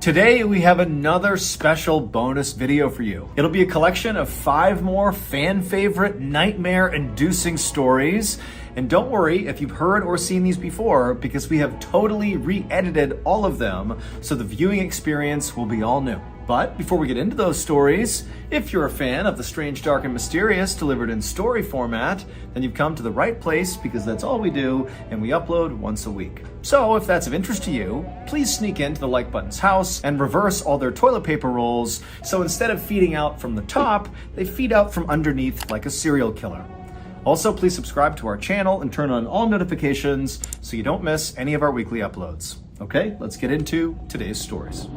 Today we have another special bonus video for you. It'll be a collection of 5 more fan favorite nightmare-inducing stories. And don't worry if you've heard or seen these before, because we have totally re-edited all of them, so the viewing experience will be all new. But before we get into those stories, if you're a fan of the strange, dark, and mysterious delivered in story format, then you've come to the right place, because that's all we do, and we upload once a week. So if that's of interest to you, please sneak into the like button's house and reverse all their toilet paper rolls, so instead of feeding out from the top, they feed out from underneath like a serial killer. Also, please subscribe to our channel and turn on all notifications so you don't miss any of our weekly uploads. Okay, let's get into today's stories.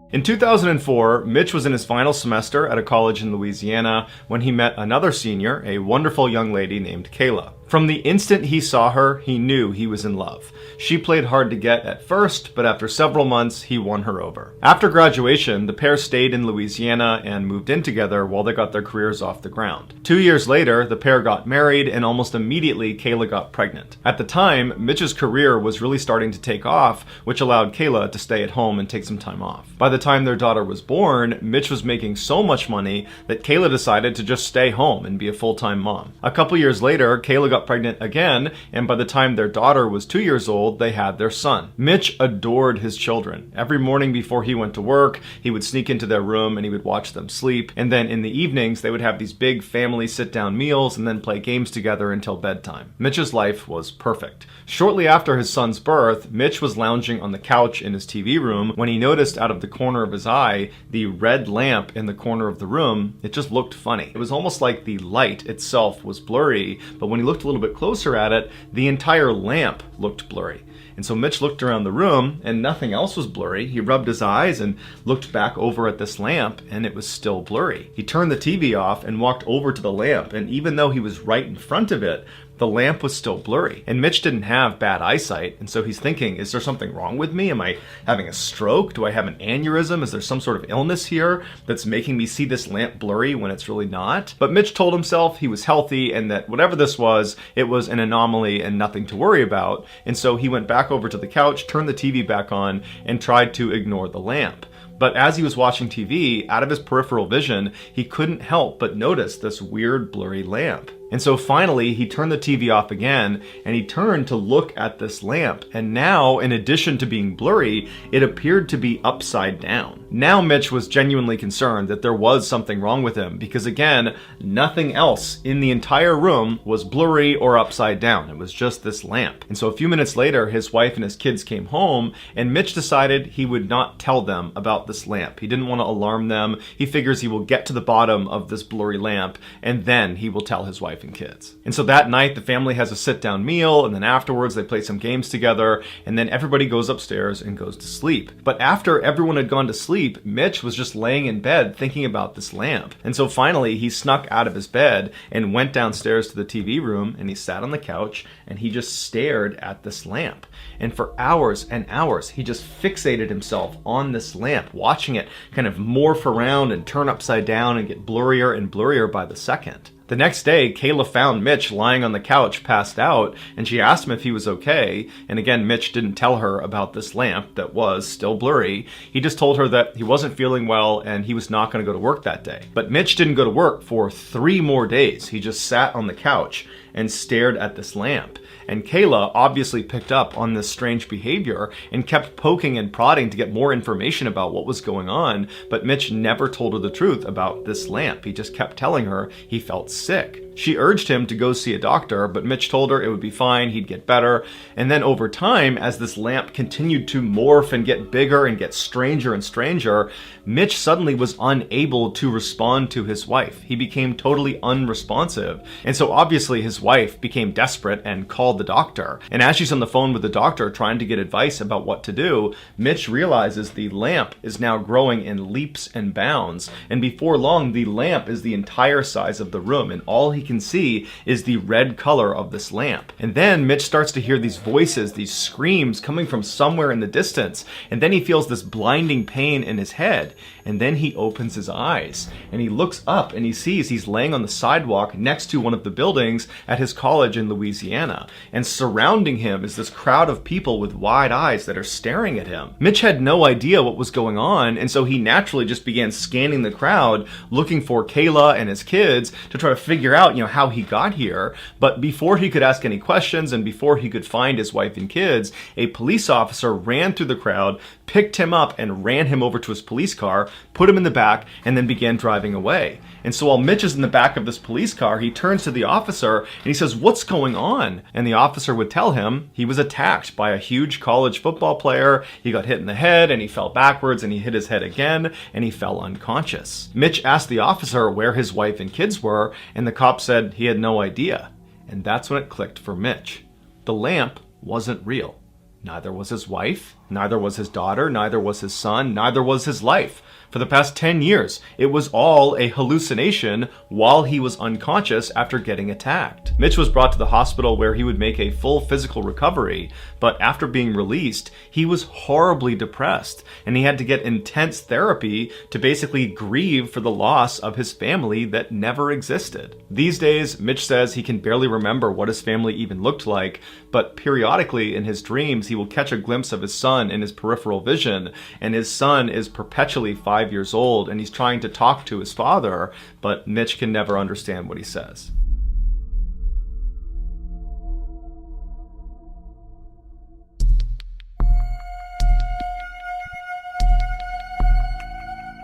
In 2004, Mitch was in his final semester at a college in Louisiana when he met another senior, a wonderful young lady named Kayla. From the instant he saw her, he knew he was in love. She played hard to get at first, but after several months, he won her over. After graduation, the pair stayed in Louisiana and moved in together while they got their careers off the ground. 2 years later, the pair got married, and almost immediately, Kayla got pregnant. At the time, Mitch's career was really starting to take off, which allowed Kayla to stay at home and take some time off. By the time their daughter was born, Mitch was making so much money that Kayla decided to just stay home and be a full-time mom. A couple years later, Kayla got pregnant again, and by the time their daughter was 2 years old, they had their son. Mitch adored his children. Every morning before he went to work, he would sneak into their room and he would watch them sleep, and then in the evenings they would have these big family sit-down meals and then play games together until bedtime. Mitch's life was perfect. Shortly after his son's birth, Mitch was lounging on the couch in his TV room when he noticed out of the corner of his eye the red lamp in the corner of the room. It just looked funny. It was almost like the light itself was blurry, but when he looked a little bit closer at it, the entire lamp looked blurry. And so Mitch looked around the room and nothing else was blurry. He rubbed his eyes and looked back over at this lamp and it was still blurry. He turned the TV off and walked over to the lamp, and even though he was right in front of it, the lamp was still blurry. And Mitch didn't have bad eyesight, and so he's thinking, is there something wrong with me? Am I having a stroke? Do I have an aneurysm? Is there some sort of illness here that's making me see this lamp blurry when it's really not? But Mitch told himself he was healthy and that whatever this was, it was an anomaly and nothing to worry about. And so he went back over to the couch, turned the TV back on, and tried to ignore the lamp. But as he was watching TV, out of his peripheral vision, he couldn't help but notice this weird blurry lamp. And so finally, he turned the TV off again, and he turned to look at this lamp. And now, in addition to being blurry, it appeared to be upside down. Now Mitch was genuinely concerned that there was something wrong with him, because again, nothing else in the entire room was blurry or upside down. It was just this lamp. And so a few minutes later, his wife and his kids came home, and Mitch decided he would not tell them about this lamp. He didn't want to alarm them. He figures he will get to the bottom of this blurry lamp, and then he will tell his wife and kids. And so that night, the family has a sit-down meal, and then afterwards they play some games together, and then everybody goes upstairs and goes to sleep. But after everyone had gone to sleep, Mitch was just laying in bed thinking about this lamp. And so finally, he snuck out of his bed and went downstairs to the TV room, and he sat on the couch, and he just stared at this lamp. And for hours and hours, he just fixated himself on this lamp, watching it kind of morph around and turn upside down and get blurrier and blurrier by the second. The next day, Kayla found Mitch lying on the couch, passed out, and she asked him if he was okay. And again, Mitch didn't tell her about this lamp that was still blurry. He just told her that he wasn't feeling well and he was not going to go to work that day. But Mitch didn't go to work for 3 more days. He just sat on the couch and stared at this lamp. And Kayla obviously picked up on this strange behavior and kept poking and prodding to get more information about what was going on, but Mitch never told her the truth about this lamp. He just kept telling her he felt sick. She urged him to go see a doctor, but Mitch told her it would be fine, he'd get better. And then over time, as this lamp continued to morph and get bigger and get stranger and stranger, Mitch suddenly was unable to respond to his wife. He became totally unresponsive. And so obviously his wife became desperate and called the doctor. And as she's on the phone with the doctor trying to get advice about what to do, Mitch realizes the lamp is now growing in leaps and bounds. And before long, the lamp is the entire size of the room, and all he can see is the red color of this lamp. And then Mitch starts to hear these voices, these screams coming from somewhere in the distance. And then he feels this blinding pain in his head. And then he opens his eyes and he looks up and he sees he's laying on the sidewalk next to one of the buildings at his college in Louisiana. And surrounding him is this crowd of people with wide eyes that are staring at him. Mitch had no idea what was going on, and so he naturally just began scanning the crowd, looking for Kayla and his kids to try to figure out, how he got here. But before he could ask any questions and before he could find his wife and kids, a police officer ran through the crowd, picked him up and ran him over to his police car, put him in the back, and then began driving away. And so while Mitch is in the back of this police car, he turns to the officer and he says, "What's going on?" And the officer would tell him he was attacked by a huge college football player. He got hit in the head and he fell backwards and he hit his head again and he fell unconscious. Mitch asked the officer where his wife and kids were, and the cop said he had no idea. And that's when it clicked for Mitch. The lamp wasn't real. Neither was his wife, neither was his daughter, neither was his son, neither was his life. For the past 10 years, it was all a hallucination while he was unconscious after getting attacked. Mitch was brought to the hospital where he would make a full physical recovery, but after being released, he was horribly depressed, and he had to get intense therapy to basically grieve for the loss of his family that never existed. These days, Mitch says he can barely remember what his family even looked like, but periodically in his dreams, he will catch a glimpse of his son in his peripheral vision, and his son is perpetually 5 years old, and he's trying to talk to his father, but Mitch can never understand what he says.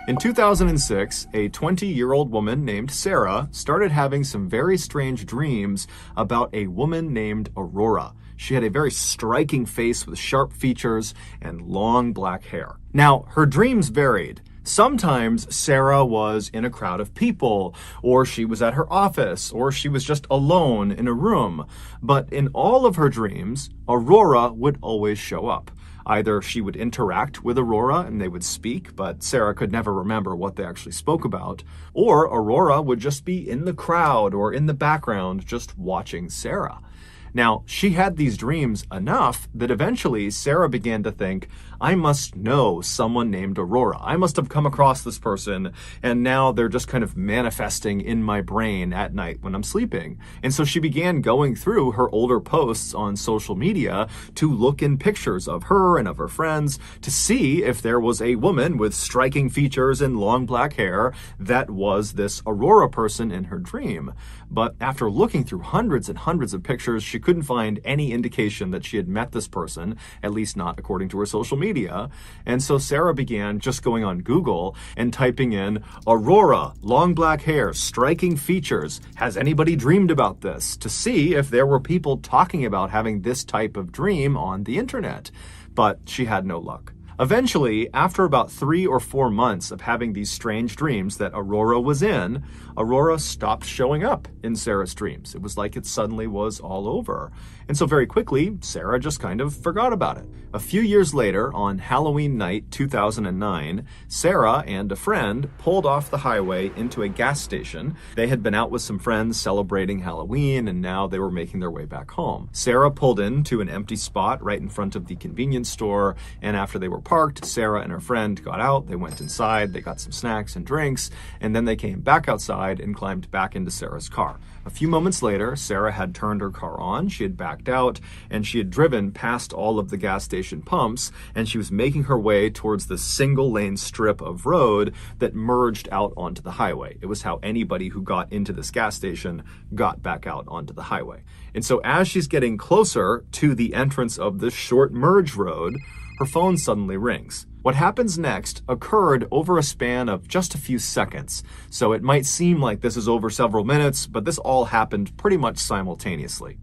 In 2006, a 20-year-old woman named Sarah started having some very strange dreams about a woman named Aurora. She had a very striking face with sharp features and long black hair. Now, her dreams varied. Sometimes Sarah was in a crowd of people, or she was at her office, or she was just alone in a room. But in all of her dreams, Aurora would always show up. Either she would interact with Aurora and they would speak, but Sarah could never remember what they actually spoke about, or Aurora would just be in the crowd or in the background just watching Sarah. Now, she had these dreams enough that eventually Sarah began to think, I must know someone named Aurora. I must have come across this person, and now they're just kind of manifesting in my brain at night when I'm sleeping. And so she began going through her older posts on social media to look in pictures of her and of her friends to see if there was a woman with striking features and long black hair that was this Aurora person in her dream. But after looking through hundreds and hundreds of pictures, she couldn't find any indication that she had met this person, at least not according to her social media. And so Sarah began just going on Google and typing in Aurora, long black hair, striking features. Has anybody dreamed about this? To see if there were people talking about having this type of dream on the internet. But she had no luck. Eventually, after about 3 or 4 months of having these strange dreams that Aurora was in, Aurora stopped showing up in Sarah's dreams. It was like it suddenly was all over. And so very quickly, Sarah just kind of forgot about it. A few years later, on Halloween night 2009, Sarah and a friend pulled off the highway into a gas station. They had been out with some friends celebrating Halloween, and now they were making their way back home. Sarah pulled into an empty spot right in front of the convenience store, and after they were parked, Sarah and her friend got out, they went inside, they got some snacks and drinks, and then they came back outside and climbed back into Sarah's car. A few moments later, Sarah had turned her car on, she had backed out, and she had driven past all of the gas station pumps, and she was making her way towards the single-lane strip of road that merged out onto the highway. It was how anybody who got into this gas station got back out onto the highway. And so as she's getting closer to the entrance of this short merge road, her phone suddenly rings. What happens next occurred over a span of just a few seconds, so it might seem like this is over several minutes, but this all happened pretty much simultaneously.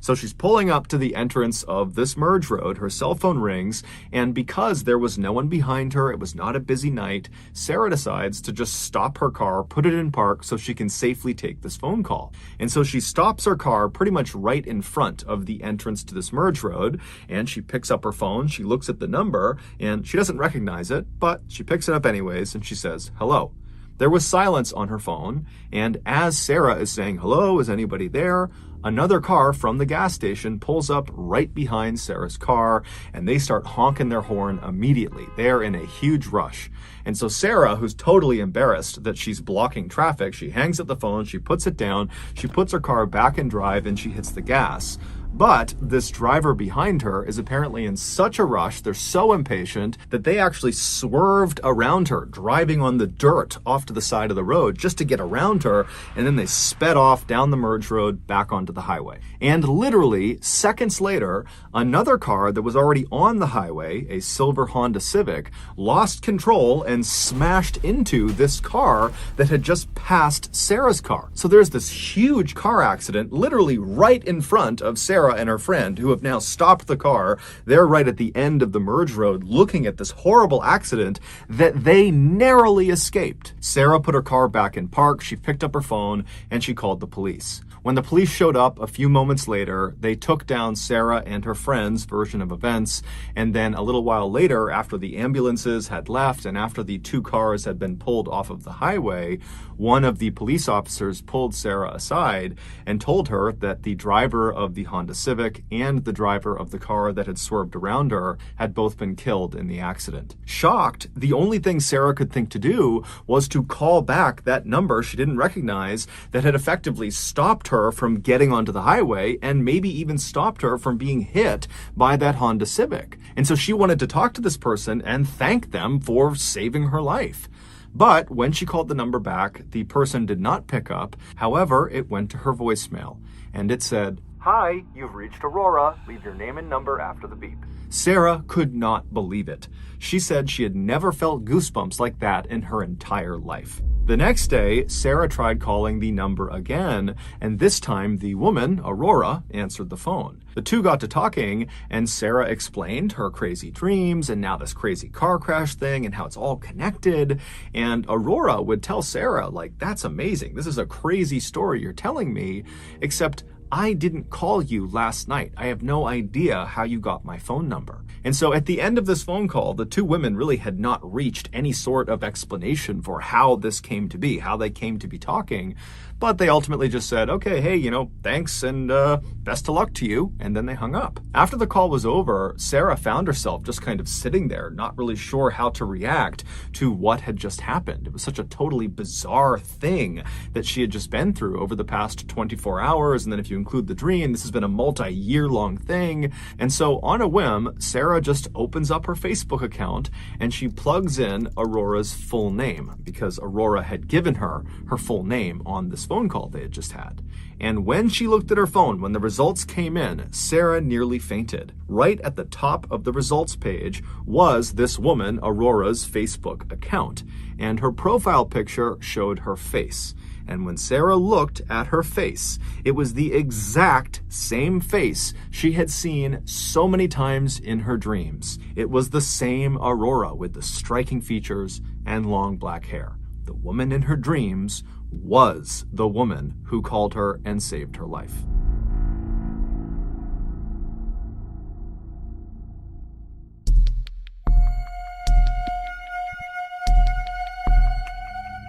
So she's pulling up to the entrance of this merge road, her cell phone rings, and because there was no one behind her, it was not a busy night, Sarah decides to just stop her car, put it in park so she can safely take this phone call. And so she stops her car pretty much right in front of the entrance to this merge road, and she picks up her phone, she looks at the number, and she doesn't recognize it, but she picks it up anyways, and she says, "Hello, There was silence on her phone, and as Sarah is saying, "Hello, is anybody there?" another car from the gas station pulls up right behind Sarah's car, and they start honking their horn immediately. They're in a huge rush. And so Sarah, who's totally embarrassed that she's blocking traffic, she hangs up the phone, she puts it down, she puts her car back in drive, and she hits the gas. But this driver behind her is apparently in such a rush, they're so impatient, that they actually swerved around her, driving on the dirt off to the side of the road just to get around her, and then they sped off down the merge road back onto the highway. And literally, seconds later, another car that was already on the highway, a silver Honda Civic, lost control and smashed into this car that had just passed Sarah's car. So there's this huge car accident literally right in front of Sarah and her friend, who have now stopped the car. They're right at the end of the merge road looking at this horrible accident that they narrowly escaped. Sarah put her car back in park, she picked up her phone, and she called the police. When the police showed up a few moments later, they took down Sarah and her friend's version of events, and then a little while later, after the ambulances had left and after the two cars had been pulled off of the highway, one of the police officers pulled Sarah aside and told her that the driver of the Honda Civic and the driver of the car that had swerved around her had both been killed in the accident. Shocked, the only thing Sarah could think to do was to call back that number she didn't recognize that had effectively stopped her from getting onto the highway and maybe even stopped her from being hit by that Honda Civic. And so she wanted to talk to this person and thank them for saving her life. But when she called the number back, the person did not pick up. However, it went to her voicemail, and it said, "Hi, you've reached Aurora. Leave your name and number after the beep." Sarah could not believe it. She said she had never felt goosebumps like that in her entire life. The next day, Sarah tried calling the number again, and this time the woman, Aurora, answered the phone. The two got to talking, and Sarah explained her crazy dreams and now this crazy car crash thing and how it's all connected. And Aurora would tell Sarah, like, "That's amazing. This is a crazy story you're telling me, except I didn't call you last night. I have no idea how you got my phone number." And so at the end of this phone call, the two women really had not reached any sort of explanation for how this came to be, how they came to be talking. But they ultimately just said, "Okay, hey, thanks and best of luck to you." And then they hung up. After the call was over, Sarah found herself just kind of sitting there, not really sure how to react to what had just happened. It was such a totally bizarre thing that she had just been through over the past 24 hours. And then if you include the dream, this has been a multi-year long thing. And so on a whim, Sarah just opens up her Facebook account and she plugs in Aurora's full name, because Aurora had given her her full name on this phone call they had just had. And when she looked at her phone, when the results came in, Sarah nearly fainted. Right at the top of the results page was this woman, Aurora's Facebook account, and her profile picture showed her face. And when Sarah looked at her face, it was the exact same face she had seen so many times in her dreams. It was the same Aurora with the striking features and long black hair. The woman in her dreams was the woman who called her and saved her life.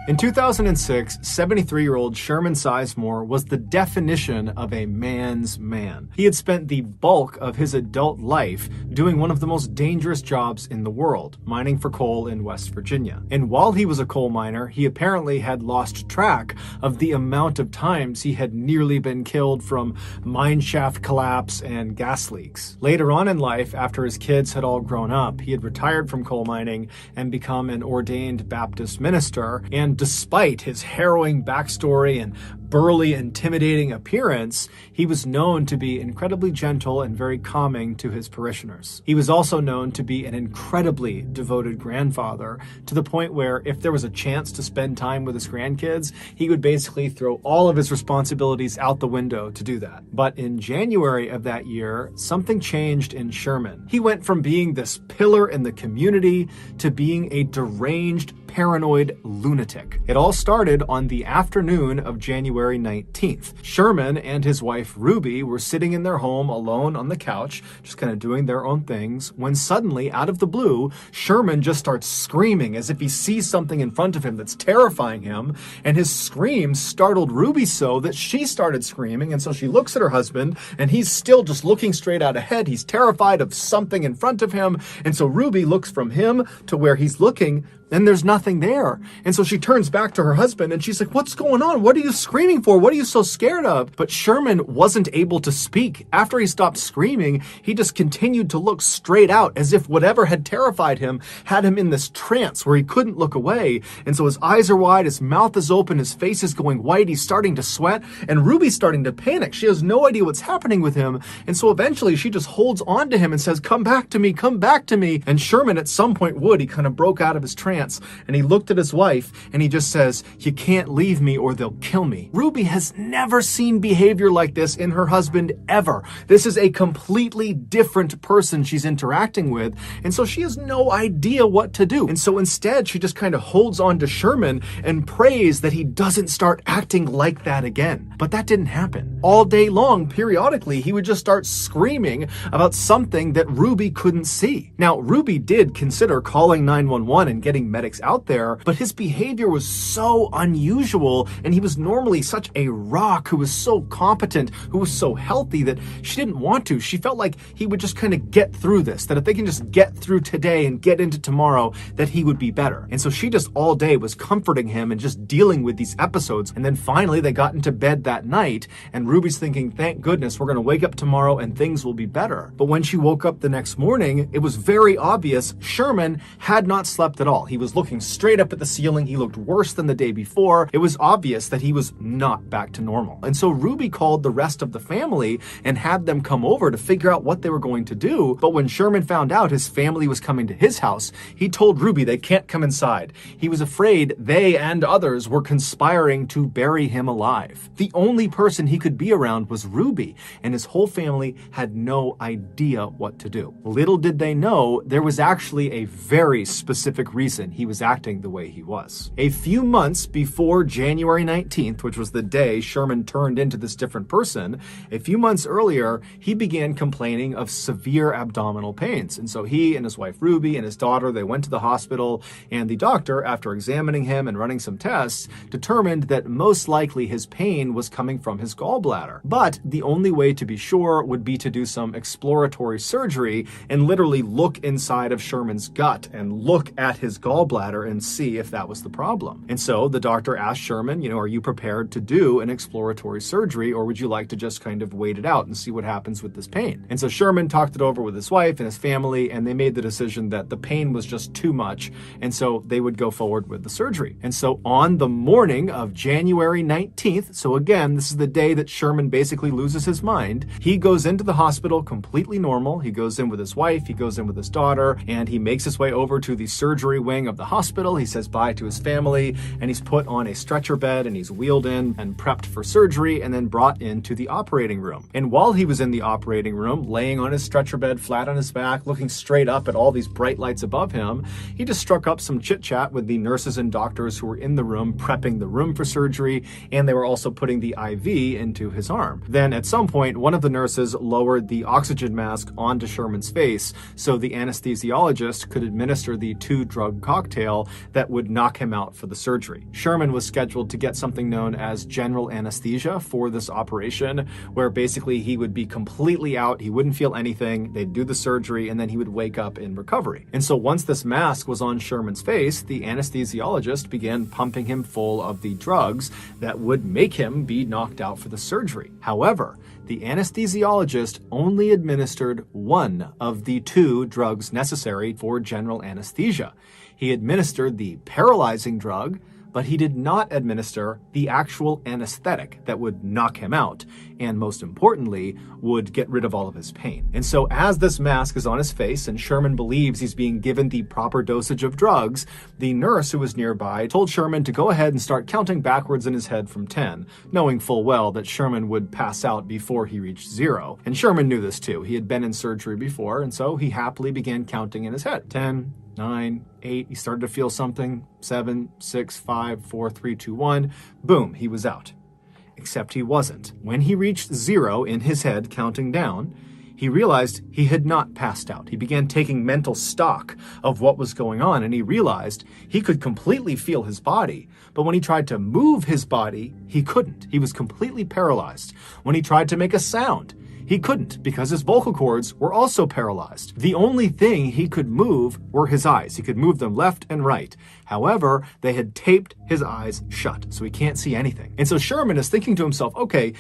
In 2006, 73-year-old Sherman Sizemore was the definition of a man's man. He had spent the bulk of his adult life doing one of the most dangerous jobs in the world, mining for coal in West Virginia. And while he was a coal miner, he apparently had lost track of the amount of times he had nearly been killed from mine shaft collapse and gas leaks. Later on in life, after his kids had all grown up, he had retired from coal mining and become an ordained Baptist minister. And despite his harrowing backstory and burly, intimidating appearance, he was known to be incredibly gentle and very calming to his parishioners. He was also known to be an incredibly devoted grandfather, to the point where if there was a chance to spend time with his grandkids, he would basically throw all of his responsibilities out the window to do that. But in January of that year, something changed in Sherman. He went from being this pillar in the community to being a deranged, paranoid lunatic. It all started on the afternoon of January January 19th. Sherman and his wife Ruby were sitting in their home alone on the couch, just kind of doing their own things, when suddenly, out of the blue, Sherman just starts screaming as if he sees something in front of him that's terrifying him, and his scream startled Ruby so that she started screaming, and so she looks at her husband, and he's still just looking straight out ahead. He's terrified of something in front of him, and so Ruby looks from him to where he's looking, and there's nothing there. And so she turns back to her husband and she's like, "What's going on? What are you screaming for? What are you so scared of?" But Sherman wasn't able to speak. After he stopped screaming, he just continued to look straight out as if whatever had terrified him had him in this trance where he couldn't look away. And so his eyes are wide, his mouth is open, his face is going white, he's starting to sweat, and Ruby's starting to panic. She has no idea what's happening with him. And so eventually she just holds on to him and says, "Come back to me, come back to me." And Sherman at some point he kind of broke out of his trance. And he looked at his wife and he just says, "You can't leave me or they'll kill me." Ruby has never seen behavior like this in her husband ever. This is a completely different person she's interacting with. And so she has no idea what to do. And so instead, she just kind of holds on to Sherman and prays that he doesn't start acting like that again. But that didn't happen. All day long, periodically, he would just start screaming about something that Ruby couldn't see. Now, Ruby did consider calling 911 and getting medics out there, but his behavior was so unusual, and he was normally such a rock who was so competent, who was so healthy, that she didn't want to. She felt like he would just kind of get through this, that if they can just get through today and get into tomorrow, that he would be better. And so she just all day was comforting him and just dealing with these episodes. And then finally they got into bed that night, and Ruby's thinking, "Thank goodness, we're going to wake up tomorrow and things will be better." But when she woke up the next morning, it was very obvious Sherman had not slept at all. He was looking straight up at the ceiling. He looked worse than the day before. It was obvious that he was not back to normal. And so Ruby called the rest of the family and had them come over to figure out what they were going to do. But when Sherman found out his family was coming to his house, he told Ruby they can't come inside. He was afraid they and others were conspiring to bury him alive. The only person he could be around was Ruby, and his whole family had no idea what to do. Little did they know there was actually a very specific reason he was acting the way he was. A few months before January 19th, which was the day Sherman turned into this different person, a few months earlier, he began complaining of severe abdominal pains. And so he and his wife Ruby and his daughter, they went to the hospital, and the doctor, after examining him and running some tests, determined that most likely his pain was coming from his gallbladder. But the only way to be sure would be to do some exploratory surgery and literally look inside of Sherman's gut and look at his gallbladder and see if that was the problem. And so the doctor asked Sherman, are you prepared to do an exploratory surgery, or would you like to just kind of wait it out and see what happens with this pain? And so Sherman talked it over with his wife and his family, and they made the decision that the pain was just too much, and so they would go forward with the surgery. And so on the morning of January 19th, so again, this is the day that Sherman basically loses his mind, he goes into the hospital completely normal. He goes in with his wife, he goes in with his daughter, and he makes his way over to the surgery wing of the hospital. He says bye to his family, and he's put on a stretcher bed, and he's wheeled in and prepped for surgery, and then brought into the operating room. And while he was in the operating room, laying on his stretcher bed, flat on his back, looking straight up at all these bright lights above him, he just struck up some chit-chat with the nurses and doctors who were in the room, prepping the room for surgery, and they were also putting the IV into his arm. Then at some point, one of the nurses lowered the oxygen mask onto Sherman's face so the anesthesiologist could administer the 2-drug cocktail that would knock him out for the surgery. Sherman was scheduled to get something known as general anesthesia for this operation, where basically he would be completely out, he wouldn't feel anything, they'd do the surgery, and then he would wake up in recovery. And so once this mask was on Sherman's face, the anesthesiologist began pumping him full of the drugs that would make him be knocked out for the surgery. However, the anesthesiologist only administered one of the 2 drugs necessary for general anesthesia. He administered the paralyzing drug, but he did not administer the actual anesthetic that would knock him out, and most importantly, would get rid of all of his pain. And so as this mask is on his face and Sherman believes he's being given the proper dosage of drugs, the nurse who was nearby told Sherman to go ahead and start counting backwards in his head from 10, knowing full well that Sherman would pass out before he reached 0. And Sherman knew this too. He had been in surgery before, and so he happily began counting in his head. 10, 9, 8, he started to feel something. 7, 6, 5, 4, 3, 2, 1. Boom, he was out. Except he wasn't. When he reached 0 in his head, counting down, he realized he had not passed out. He began taking mental stock of what was going on, and he realized he could completely feel his body. But when he tried to move his body, he couldn't. He was completely paralyzed. When he tried to make a sound, he couldn't because his vocal cords were also paralyzed. The only thing he could move were his eyes. He could move them left and right. However, they had taped his eyes shut, so he can't see anything. And so Sherman is thinking to himself, okay,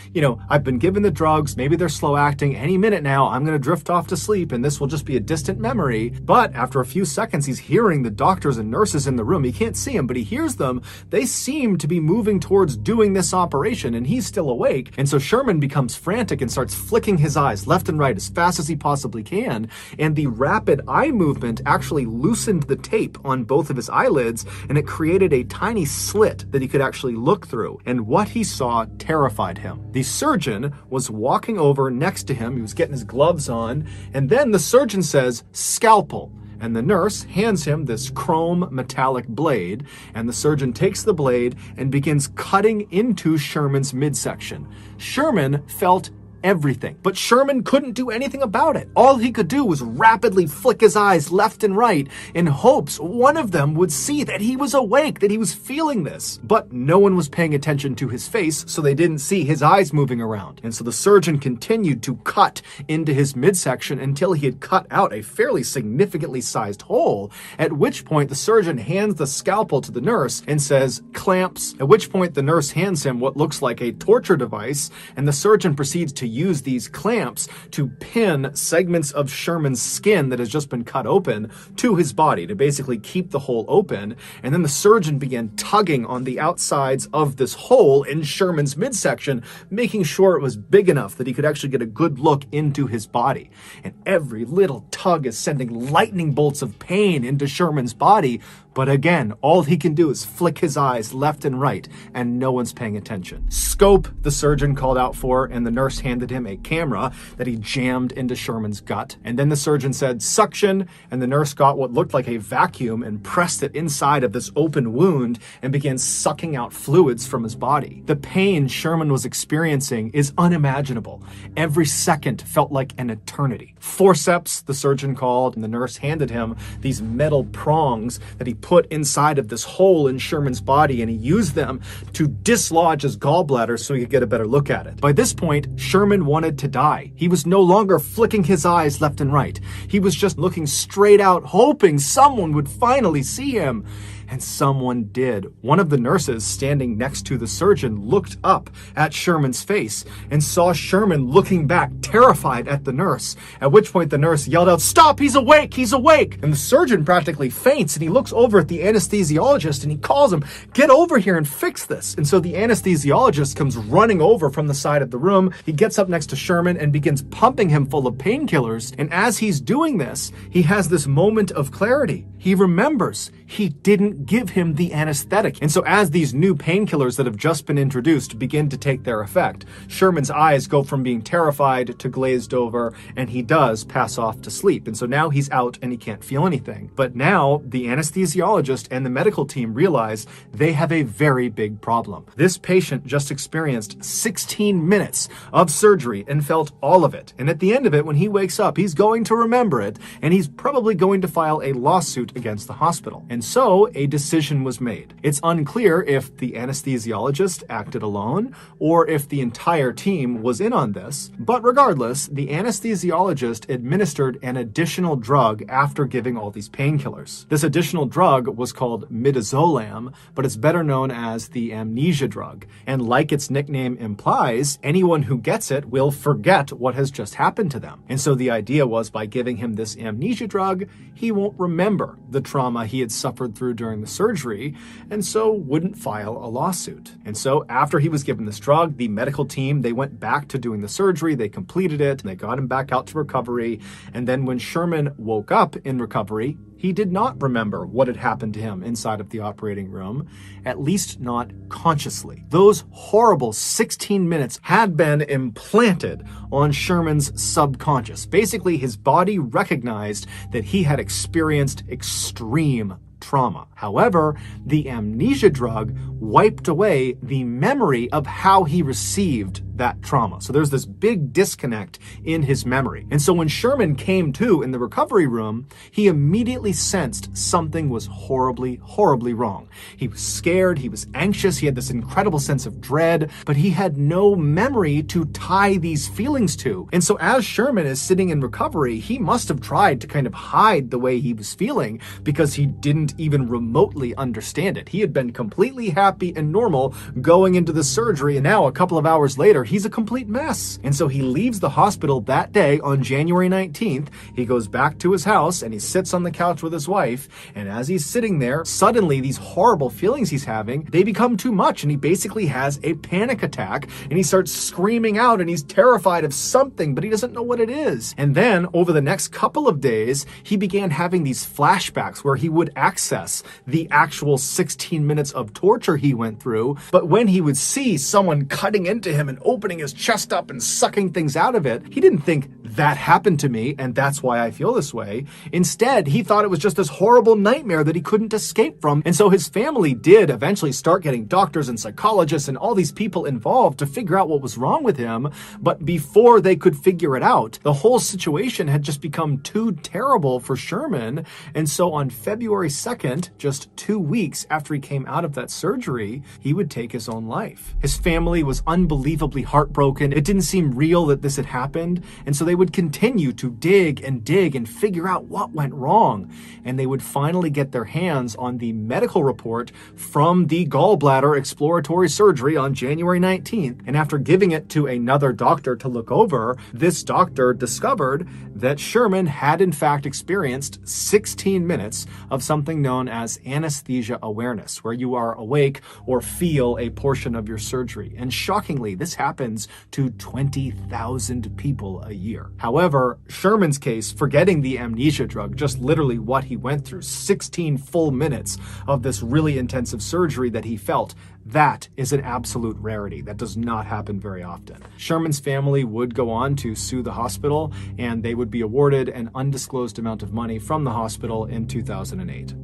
I've been given the drugs, maybe they're slow acting, any minute now I'm gonna drift off to sleep and this will just be a distant memory. But after a few seconds, he's hearing the doctors and nurses in the room. He can't see them, but he hears them. They seem to be moving towards doing this operation, and he's still awake. And so Sherman becomes frantic and starts flicking his eyes left and right as fast as he possibly can. And the rapid eye movement actually loosened the tape on both of his eyelids, and it created a tiny slit that he could actually look through. And what he saw terrified him. The surgeon was walking over next to him. He was getting his gloves on, and then the surgeon says, "Scalpel." And the nurse hands him this chrome metallic blade, and the surgeon takes the blade and begins cutting into Sherman's midsection. Sherman felt everything, but Sherman couldn't do anything about it. All he could do was rapidly flick his eyes left and right in hopes one of them would see that he was awake, that he was feeling this. But no one was paying attention to his face, so they didn't see his eyes moving around. And so the surgeon continued to cut into his midsection until he had cut out a fairly significantly sized hole, at which point the surgeon hands the scalpel to the nurse and says, "Clamps," at which point the nurse hands him what looks like a torture device, and the surgeon proceeds to use these clamps to pin segments of Sherman's skin that has just been cut open to his body to basically keep the hole open. And then the surgeon began tugging on the outsides of this hole in Sherman's midsection, making sure it was big enough that he could actually get a good look into his body. And every little tug is sending lightning bolts of pain into Sherman's body. But again, all he can do is flick his eyes left and right, and no one's paying attention. Scope, the surgeon called out for, and the nurse handed him a camera that he jammed into Sherman's gut. And then the surgeon said, "Suction," and the nurse got what looked like a vacuum and pressed it inside of this open wound and began sucking out fluids from his body. The pain Sherman was experiencing is unimaginable. Every second felt like an eternity. Forceps, the surgeon called, and the nurse handed him these metal prongs that he put inside of this hole in Sherman's body, and he used them to dislodge his gallbladder so he could get a better look at it. By this point, Sherman wanted to die. He was no longer flicking his eyes left and right. He was just looking straight out, hoping someone would finally see him. And someone did. One of the nurses standing next to the surgeon looked up at Sherman's face and saw Sherman looking back, terrified at the nurse, at which point the nurse yelled out, "Stop, he's awake, he's awake!" And the surgeon practically faints, and he looks over at the anesthesiologist and he calls him, "Get over here and fix this." And so the anesthesiologist comes running over from the side of the room. He gets up next to Sherman and begins pumping him full of painkillers. And as he's doing this, he has this moment of clarity. He remembers he didn't give him the anesthetic. And so as these new painkillers that have just been introduced begin to take their effect, Sherman's eyes go from being terrified to glazed over, and he does pass off to sleep. And so now he's out and he can't feel anything. But now the anesthesiologist and the medical team realize they have a very big problem. This patient just experienced 16 minutes of surgery and felt all of it. And at the end of it, when he wakes up, he's going to remember it, and he's probably going to file a lawsuit against the hospital. And so a decision was made. It's unclear if the anesthesiologist acted alone or if the entire team was in on this, but regardless, the anesthesiologist administered an additional drug after giving all these painkillers. This additional drug was called midazolam, but it's better known as the amnesia drug. And like its nickname implies, anyone who gets it will forget what has just happened to them. And so the idea was, by giving him this amnesia drug, he won't remember the trauma he had suffered through during the surgery, and so wouldn't file a lawsuit. And so after he was given this drug, the medical team, they went back to doing the surgery, they completed it, and they got him back out to recovery. And then when Sherman woke up in recovery, he did not remember what had happened to him inside of the operating room, at least not consciously. Those horrible 16 minutes had been implanted on Sherman's subconscious. Basically, his body recognized that he had experienced extreme trauma. However, the amnesia drug wiped away the memory of how he received that trauma. So there's this big disconnect in his memory. And so when Sherman came to in the recovery room, he immediately sensed something was horribly, horribly wrong. He was scared, he was anxious, he had this incredible sense of dread, but he had no memory to tie these feelings to. And so as Sherman is sitting in recovery, he must have tried to kind of hide the way he was feeling because he didn't even remotely understand it. He had been completely happy and normal going into the surgery, and now a couple of hours later, he's a complete mess. And so he leaves the hospital that day on January 19th. He goes back to his house and he sits on the couch with his wife. And as he's sitting there, suddenly these horrible feelings he's having, they become too much. And he basically has a panic attack and he starts screaming out and he's terrified of something, but he doesn't know what it is. And then over the next couple of days, he began having these flashbacks where he would access the actual 16 minutes of torture he went through. But when he would see someone cutting into him and opening his chest up and sucking things out of it, he didn't think that happened to me and that's why I feel this way. Instead, he thought it was just this horrible nightmare that he couldn't escape from. And so his family did eventually start getting doctors and psychologists and all these people involved to figure out what was wrong with him. But before they could figure it out, the whole situation had just become too terrible for Sherman. And so on February 2nd, just 2 weeks after he came out of that surgery, he would take his own life. His family was unbelievably heartbroken. It didn't seem real that this had happened. And so they would continue to dig and figure out what went wrong. And they would finally get their hands on the medical report from the gallbladder exploratory surgery on January 19th. And after giving it to another doctor to look over, this doctor discovered that Sherman had in fact experienced 16 minutes of something known as anesthesia awareness, where you are awake or feel a portion of your surgery. And shockingly, this happens to 20,000 people a year. However, Sherman's case, forgetting the amnesia drug, just literally what he went through, 16 full minutes of this really intensive surgery that he felt, that is an absolute rarity. That does not happen very often. Sherman's family would go on to sue the hospital, and they would be awarded an undisclosed amount of money from the hospital in 2008.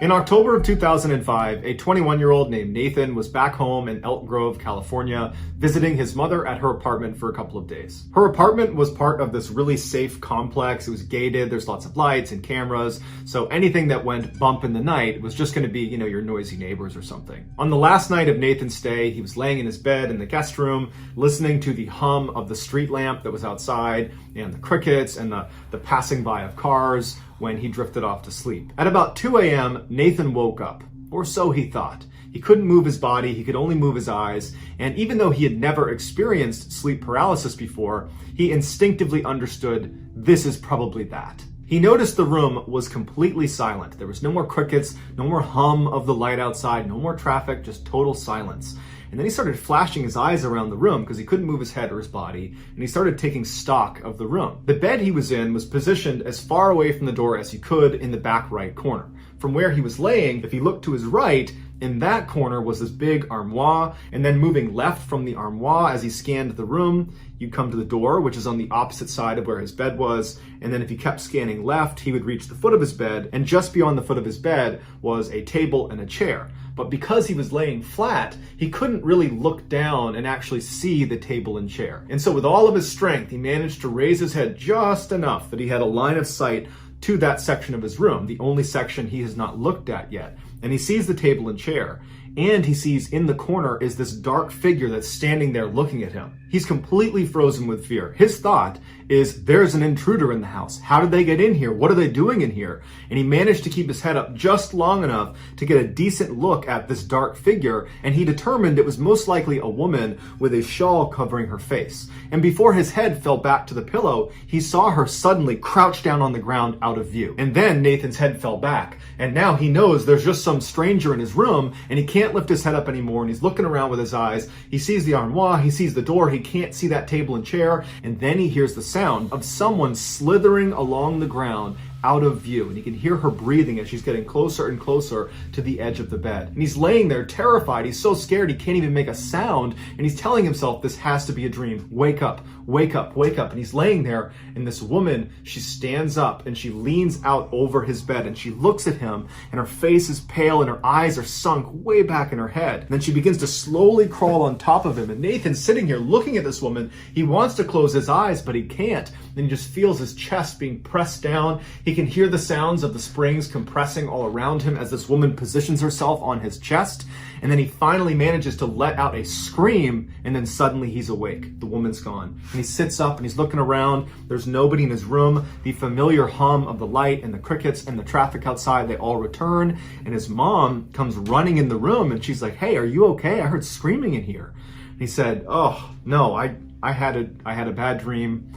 In October of 2005, a 21-year-old named Nathan was back home in Elk Grove, California, visiting his mother at her apartment for a couple of days. Her apartment was part of this really safe complex. It was gated, there's lots of lights and cameras, so anything that went bump in the night was just going to be, your noisy neighbors or something. On the last night of Nathan's stay, he was laying in his bed in the guest room, listening to the hum of the street lamp that was outside, and the crickets and the passing by of cars, when he drifted off to sleep. At about 2 a.m., Nathan woke up, or so he thought. He couldn't move his body, he could only move his eyes, and even though he had never experienced sleep paralysis before, he instinctively understood this is probably that. He noticed the room was completely silent. There was no more crickets, no more hum of the light outside, no more traffic, just total silence. And then he started flashing his eyes around the room because he couldn't move his head or his body, and he started taking stock of the room. The bed he was in was positioned as far away from the door as he could in the back right corner. From where he was laying, if he looked to his right, in that corner was this big armoire, and then moving left from the armoire as he scanned the room, you'd come to the door, which is on the opposite side of where his bed was, and then if he kept scanning left, he would reach the foot of his bed, and just beyond the foot of his bed was a table and a chair. But because he was laying flat, he couldn't really look down and actually see the table and chair. And so with all of his strength, he managed to raise his head just enough that he had a line of sight to that section of his room, the only section he has not looked at yet. And he sees the table and chair, and he sees in the corner is this dark figure that's standing there looking at him. He's completely frozen with fear. His thought is, there's an intruder in the house. How did they get in here? What are they doing in here? And he managed to keep his head up just long enough to get a decent look at this dark figure, and he determined it was most likely a woman with a shawl covering her face. And before his head fell back to the pillow, he saw her suddenly crouch down on the ground out of view. And then Nathan's head fell back, and now he knows there's just some stranger in his room, and he can't lift his head up anymore, and he's looking around with his eyes. He sees the armoire, he sees the door, he can't see that table and chair, and then he hears the sound of someone slithering along the ground out of view, and he can hear her breathing as she's getting closer and closer to the edge of the bed. And he's laying there terrified. He's so scared he can't even make a sound, and he's telling himself, this has to be a dream. Wake up, wake up, wake up. And he's laying there, and this woman, she stands up and she leans out over his bed, and she looks at him, and her face is pale and her eyes are sunk way back in her head. And then she begins to slowly crawl on top of him, and Nathan's sitting here looking at this woman. He wants to close his eyes, but he can't. And he just feels his chest being pressed down. He can hear the sounds of the springs compressing all around him as this woman positions herself on his chest. And then he finally manages to let out a scream, and then suddenly he's awake. The woman's gone. And he sits up and he's looking around. There's nobody in his room. The familiar hum of the light and the crickets and the traffic outside, they all return. And his mom comes running in the room, and she's like, hey, are you okay? I heard screaming in here. And he said, oh, no, I had a bad dream.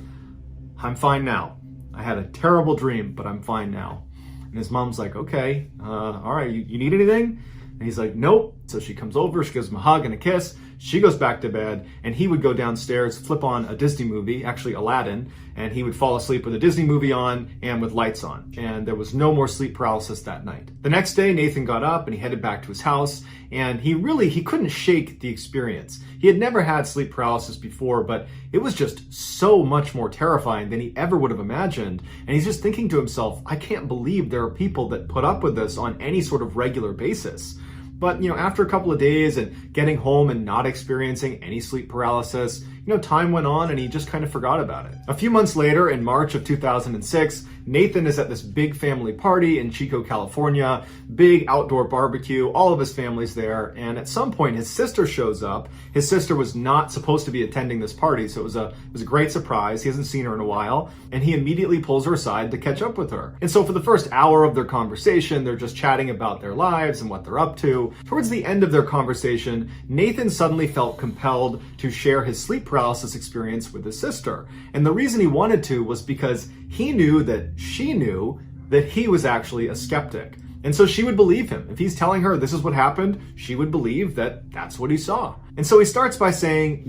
I'm fine now. I had a terrible dream, but I'm fine now. And his mom's like, okay, all right, you need anything? And he's like, nope. So she comes over, she gives him a hug and a kiss. She goes back to bed, and he would go downstairs, flip on a Disney movie, actually Aladdin, and he would fall asleep with a Disney movie on and with lights on. And there was no more sleep paralysis that night. The next day, Nathan got up and he headed back to his house, and he couldn't shake the experience. He had never had sleep paralysis before, but it was just so much more terrifying than he ever would have imagined. And he's just thinking to himself, I can't believe there are people that put up with this on any sort of regular basis. But, after a couple of days and getting home and not experiencing any sleep paralysis, time went on and he just kind of forgot about it. A few months later, in March of 2006, Nathan is at this big family party in Chico, California, big outdoor barbecue, all of his family's there, and at some point his sister shows up. His sister was not supposed to be attending this party, so it was a great surprise. He hasn't seen her in a while, and he immediately pulls her aside to catch up with her. And so for the first hour of their conversation, they're just chatting about their lives and what they're up to. Towards the end of their conversation, Nathan suddenly felt compelled to share his sleep paralysis experience with his sister. And the reason he wanted to was because he knew that she knew that he was actually a skeptic. And so she would believe him. If he's telling her this is what happened, she would believe that that's what he saw. And so he starts by saying,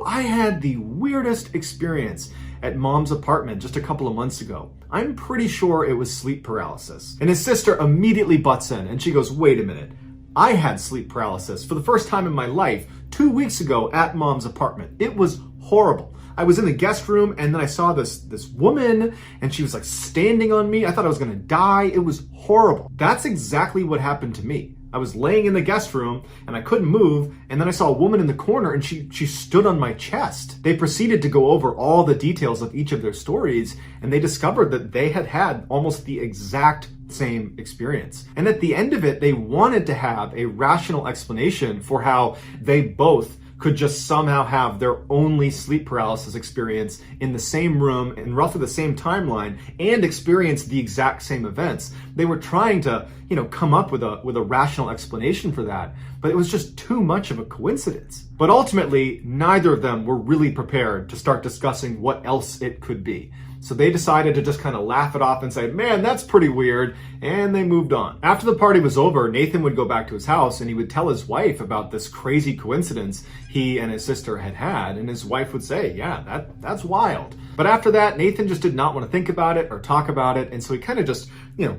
I had the weirdest experience at Mom's apartment just a couple of months ago. I'm pretty sure it was sleep paralysis. And his sister immediately butts in and she goes, wait a minute. I had sleep paralysis for the first time in my life 2 weeks ago at Mom's apartment. It was horrible. I was in the guest room and then I saw this woman and she was like standing on me. I thought I was gonna die. It was horrible. That's exactly what happened to me. I was laying in the guest room and I couldn't move, and then I saw a woman in the corner and she stood on my chest. They proceeded to go over all the details of each of their stories, and they discovered that they had had almost the exact same experience. And at the end of it, they wanted to have a rational explanation for how they both could just somehow have their only sleep paralysis experience in the same room in roughly the same timeline and experience the exact same events. They were trying to, come up with a rational explanation for that, but it was just too much of a coincidence. But ultimately, neither of them were really prepared to start discussing what else it could be. So they decided to just kind of laugh it off and say, man, that's pretty weird, and they moved on. After the party was over, Nathan would go back to his house and he would tell his wife about this crazy coincidence he and his sister had, and his wife would say, yeah, that's wild. But after that, Nathan just did not want to think about it or talk about it, and so he kind of just,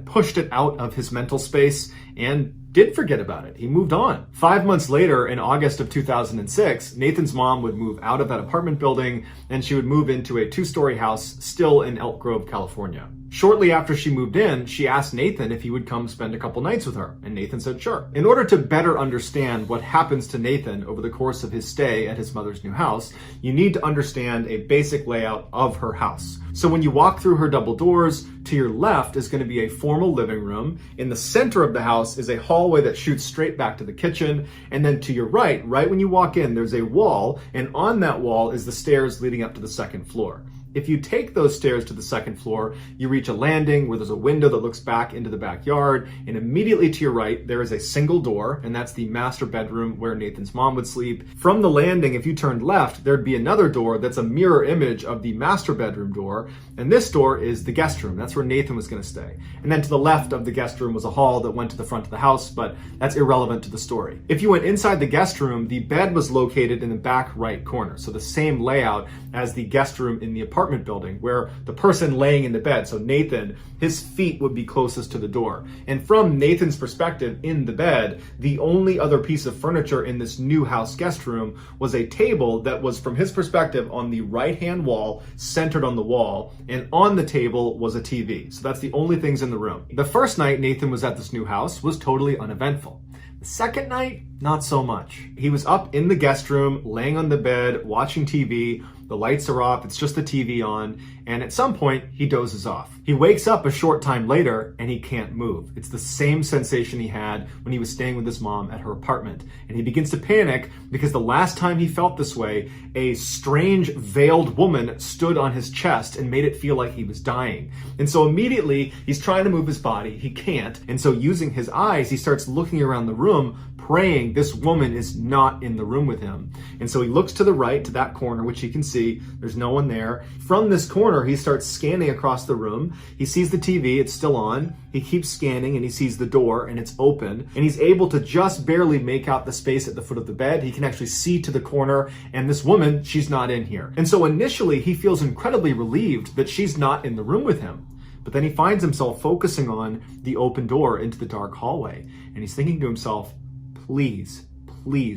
pushed it out of his mental space and did forget about it. He moved on. 5 months later, in August of 2006, Nathan's mom would move out of that apartment building and she would move into a 2-story house still in Elk Grove, California. Shortly after she moved in, she asked Nathan if he would come spend a couple nights with her, and Nathan said sure. In order to better understand what happens to Nathan over the course of his stay at his mother's new house, you need to understand a basic layout of her house. So when you walk through her double doors, to your left is going to be a formal living room. In the center of the house is a hallway that shoots straight back to the kitchen. And then to your right when you walk in, there's a wall, and on that wall is the stairs leading up to the second floor. If you take those stairs to the second floor, you reach a landing where there's a window that looks back into the backyard, and immediately to your right, there is a single door, and that's the master bedroom where Nathan's mom would sleep. From the landing, if you turned left, there'd be another door that's a mirror image of the master bedroom door, and this door is the guest room. That's where Nathan was going to stay. And then to the left of the guest room was a hall that went to the front of the house, but that's irrelevant to the story. If you went inside the guest room, the bed was located in the back right corner, so the same layout as the guest room in the apartment apartment building where the person laying in the bed, so Nathan, his feet would be closest to the door. And from Nathan's perspective in the bed, the only other piece of furniture in this new house guest room was a table that was, from his perspective, on the right-hand wall, centered on the wall, and on the table was a TV. So that's the only things in the room. The first night Nathan was at this new house was totally uneventful. The second night, not so much. He was up in the guest room, laying on the bed, watching TV. The lights are off, it's just the TV on, and at some point, he dozes off. He wakes up a short time later, and he can't move. It's the same sensation he had when he was staying with his mom at her apartment. And he begins to panic because the last time he felt this way, a strange veiled woman stood on his chest and made it feel like he was dying. And so immediately, he's trying to move his body, he can't. And so using his eyes, he starts looking around the room, praying this woman is not in the room with him. And so he looks to the right, to that corner, which he can see. There's no one there. From this corner, he starts scanning across the room. He sees the TV, it's still on. He keeps scanning and he sees the door and it's open. And he's able to just barely make out the space at the foot of the bed. He can actually see to the corner, and this woman, she's not in here. And so initially, he feels incredibly relieved that she's not in the room with him. But then he finds himself focusing on the open door into the dark hallway. And he's thinking to himself, please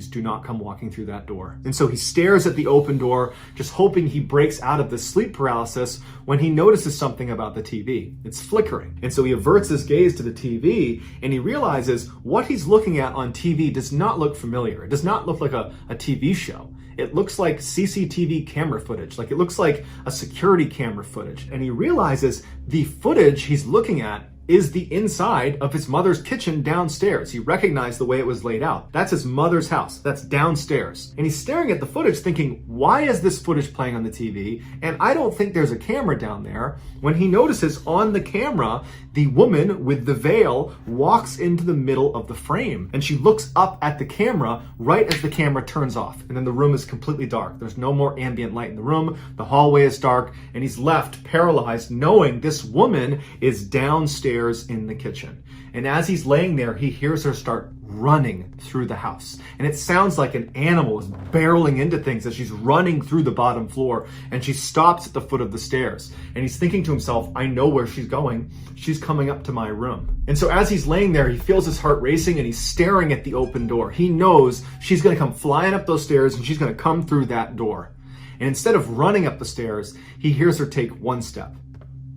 do not come walking through that door. And so he stares at the open door, just hoping he breaks out of this sleep paralysis, when he notices something about the TV. It's flickering. And so he averts his gaze to the TV, and he realizes what he's looking at on TV does not look familiar. It does not look like a TV show. It looks like CCTV camera footage, like it looks like a security camera footage. And he realizes the footage he's looking at is the inside of his mother's kitchen downstairs. He recognized the way it was laid out. That's his mother's house. That's downstairs. And he's staring at the footage thinking, why is this footage playing on the TV? And I don't think there's a camera down there. When he notices on the camera, the woman with the veil walks into the middle of the frame. And she looks up at the camera right as the camera turns off. And then the room is completely dark. There's no more ambient light in the room. The hallway is dark. And he's left paralyzed, knowing this woman is downstairs in the kitchen. And as he's laying there, he hears her start running through the house. And it sounds like an animal is barreling into things as she's running through the bottom floor. And she stops at the foot of the stairs. And he's thinking to himself, I know where she's going. She's coming up to my room. And so as he's laying there, he feels his heart racing and he's staring at the open door. He knows she's going to come flying up those stairs and she's going to come through that door. And instead of running up the stairs, he hears her take one step.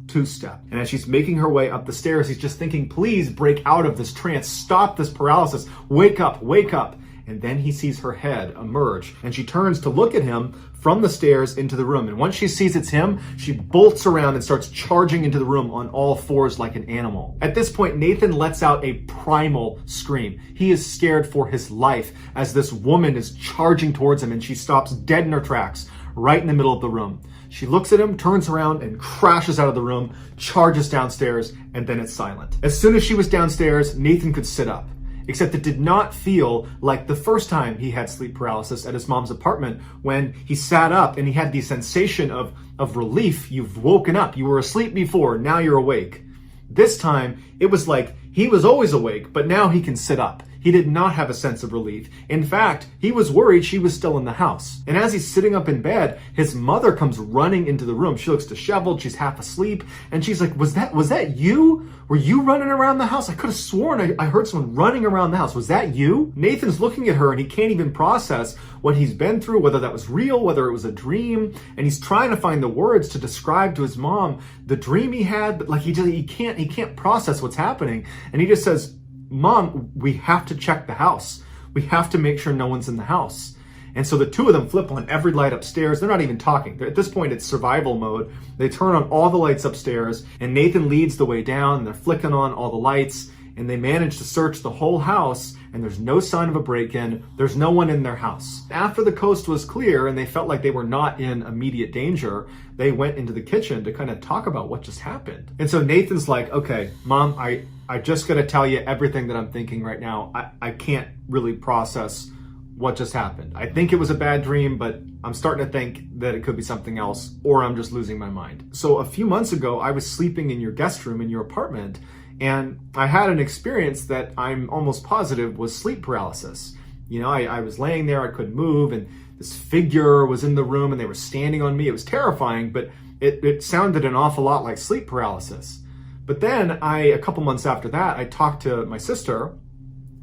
Two-step. And as she's making her way up the stairs, he's just thinking, please break out of this trance, stop this paralysis, wake up, wake up. And then he sees her head emerge, and she turns to look at him from the stairs into the room. And once she sees it's him, she bolts around and starts charging into the room on all fours like an animal. At this point, Nathan lets out a primal scream. He is scared for his life as this woman is charging towards him, and she stops dead in her tracks right in the middle of the room. She looks at him, turns around, and crashes out of the room, charges downstairs, and then it's silent. As soon as she was downstairs, Nathan could sit up. Except it did not feel like the first time he had sleep paralysis at his mom's apartment, when he sat up and he had the sensation of relief. You've woken up. You were asleep before. Now you're awake. This time, it was like he was always awake, but now he can sit up. He did not have a sense of relief. In fact, he was worried she was still in the house. And as he's sitting up in bed, his mother comes running into the room. She looks disheveled. She's half asleep. And she's like, was that you? Were you running around the house? I could have sworn I heard someone running around the house. Was that you? Nathan's looking at her and he can't even process what he's been through, whether that was real, whether it was a dream. And he's trying to find the words to describe to his mom the dream he had, but like he can't process what's happening. And he just says, Mom, we have to check the house. We have to make sure no one's in the house. And so the two of them flip on every light upstairs. They're not even talking. At this point, it's survival mode. They turn on all the lights upstairs, and Nathan leads the way down, and they're flicking on all the lights, and they manage to search the whole house, and there's no sign of a break-in. There's no one in their house. After the coast was clear and they felt like they were not in immediate danger, they went into the kitchen to kind of talk about what just happened. And so Nathan's like, okay, Mom, I just got to tell you everything that I'm thinking right now. I can't really process what just happened. I think it was a bad dream, but I'm starting to think that it could be something else, or I'm just losing my mind. So a few months ago, I was sleeping in your guest room in your apartment, and I had an experience that I'm almost positive was sleep paralysis. You know, I was laying there, I couldn't move, and this figure was in the room and they were standing on me. It was terrifying, but it sounded an awful lot like sleep paralysis. But then a couple months after that, I talked to my sister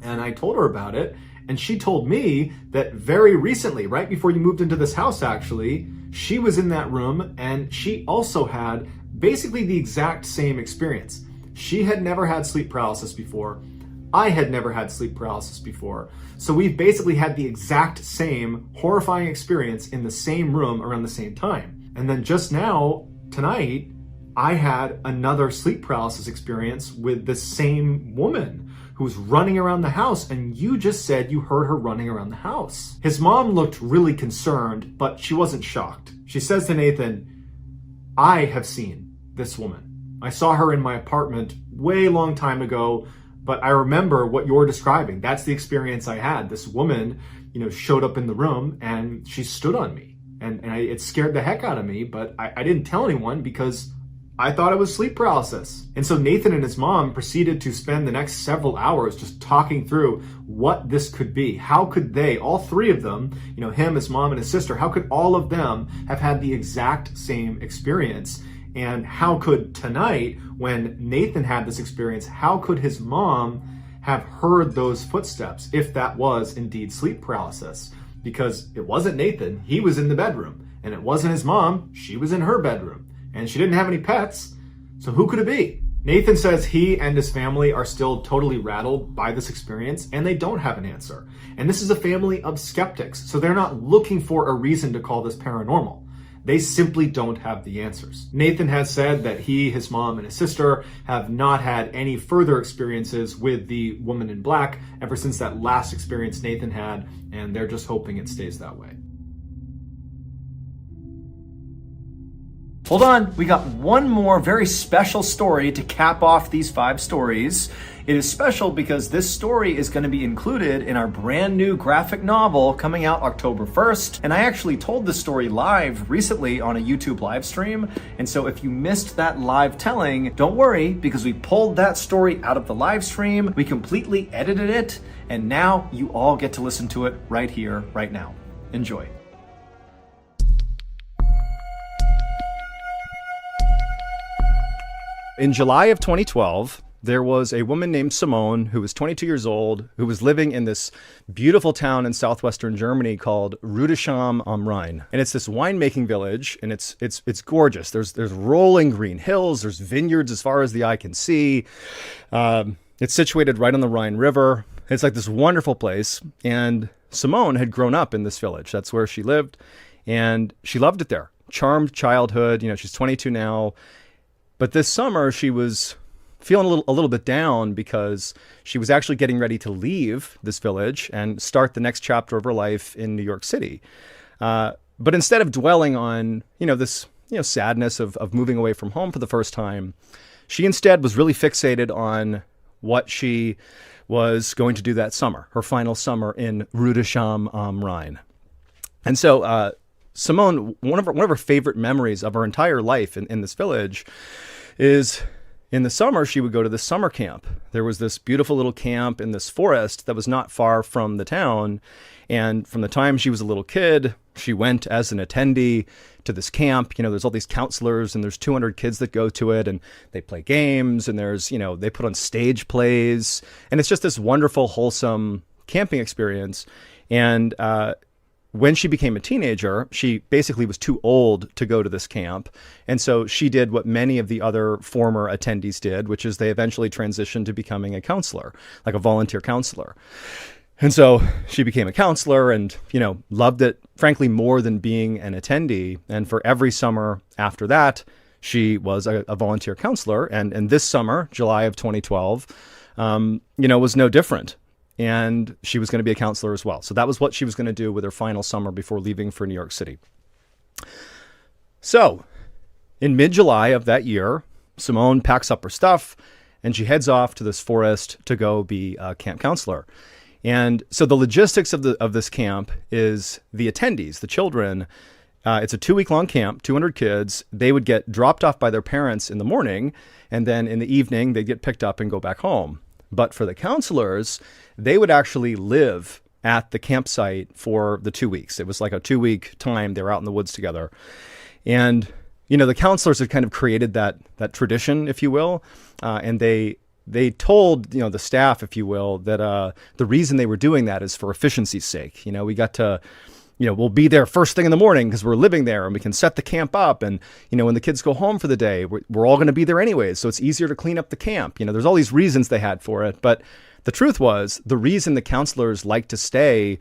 and I told her about it. And she told me that very recently, right before you moved into this house, actually, she was in that room and she also had basically the exact same experience. She had never had sleep paralysis before. I had never had sleep paralysis before. So we've basically had the exact same horrifying experience in the same room around the same time. And then just now, tonight, I had another sleep paralysis experience with the same woman who was running around the house, and you just said you heard her running around the house. His mom looked really concerned, but she wasn't shocked. She says to Nathan, I have seen this woman. I saw her in my apartment way long time ago, but I remember what you're describing. That's the experience I had. This woman, showed up in the room and she stood on me, and it scared the heck out of me, but I didn't tell anyone because I thought it was sleep paralysis. And so Nathan and his mom proceeded to spend the next several hours just talking through what this could be. How could they, all three of them, him, his mom, and his sister, how could all of them have had the exact same experience? And how could tonight, when Nathan had this experience, how could his mom have heard those footsteps if that was indeed sleep paralysis? Because it wasn't Nathan, he was in the bedroom. And it wasn't his mom, she was in her bedroom. And she didn't have any pets, so who could it be? Nathan says he and his family are still totally rattled by this experience, and they don't have an answer. And this is a family of skeptics, so they're not looking for a reason to call this paranormal. They simply don't have the answers. Nathan has said that he, his mom, and his sister have not had any further experiences with the woman in black ever since that last experience Nathan had, and they're just hoping it stays that way. Hold on, we got one more very special story to cap off these 5 stories. It is special because this story is going to be included in our brand new graphic novel coming out October 1st. And I actually told this story live recently on a YouTube live stream. And so if you missed that live telling, don't worry, because we pulled that story out of the live stream. We completely edited it. And now you all get to listen to it right here, right now. Enjoy. In July of 2012, there was a woman named Simone who was 22 years old, who was living in this beautiful town in southwestern Germany called Rüdesham am Rhein. And it's this winemaking village, and it's gorgeous. There's rolling green hills, there's vineyards as far as the eye can see. It's situated right on the Rhine River. It's like this wonderful place. And Simone had grown up in this village. That's where she lived, and she loved it there. Charmed childhood. She's 22 now. But this summer, she was feeling a little bit down because she was actually getting ready to leave this village and start the next chapter of her life in New York City. But instead of dwelling on, this, sadness of moving away from home for the first time, she instead was really fixated on what she was going to do that summer, her final summer in Rüdesham am Rhein. And so Simone, one of her favorite memories of her entire life in this village is in the summer, she would go to this summer camp. There was this beautiful little camp in this forest that was not far from the town. And from the time she was a little kid, she went as an attendee to this camp. There's all these counselors and there's 200 kids that go to it, and they play games, and there's, they put on stage plays, and it's just this wonderful, wholesome camping experience. And, when she became a teenager, she basically was too old to go to this camp. And so she did what many of the other former attendees did, which is they eventually transitioned to becoming a counselor, like a volunteer counselor. And so she became a counselor and, loved it, frankly, more than being an attendee. And for every summer after that, she was a volunteer counselor. And this summer, July of 2012, was no different. And she was going to be a counselor as well. So that was what she was going to do with her final summer before leaving for New York City. So in mid-July of that year, Simone packs up her stuff and she heads off to this forest to go be a camp counselor. And so the logistics of this camp is the attendees, the children. It's a 2-week-long camp, 200 kids. They would get dropped off by their parents in the morning, and then in the evening, they'd get picked up and go back home. But for the counselors, they would actually live at the campsite for the 2 weeks. It was like a 2-week time. They were out in the woods together. And, the counselors had kind of created that tradition, if you will, and they told, the staff, if you will, that the reason they were doing that is for efficiency's sake. We got to, we'll be there first thing in the morning because we're living there and we can set the camp up. And, when the kids go home for the day, we're all going to be there anyways. So it's easier to clean up the camp. There's all these reasons they had for it. But the truth was, the reason the counselors liked to stay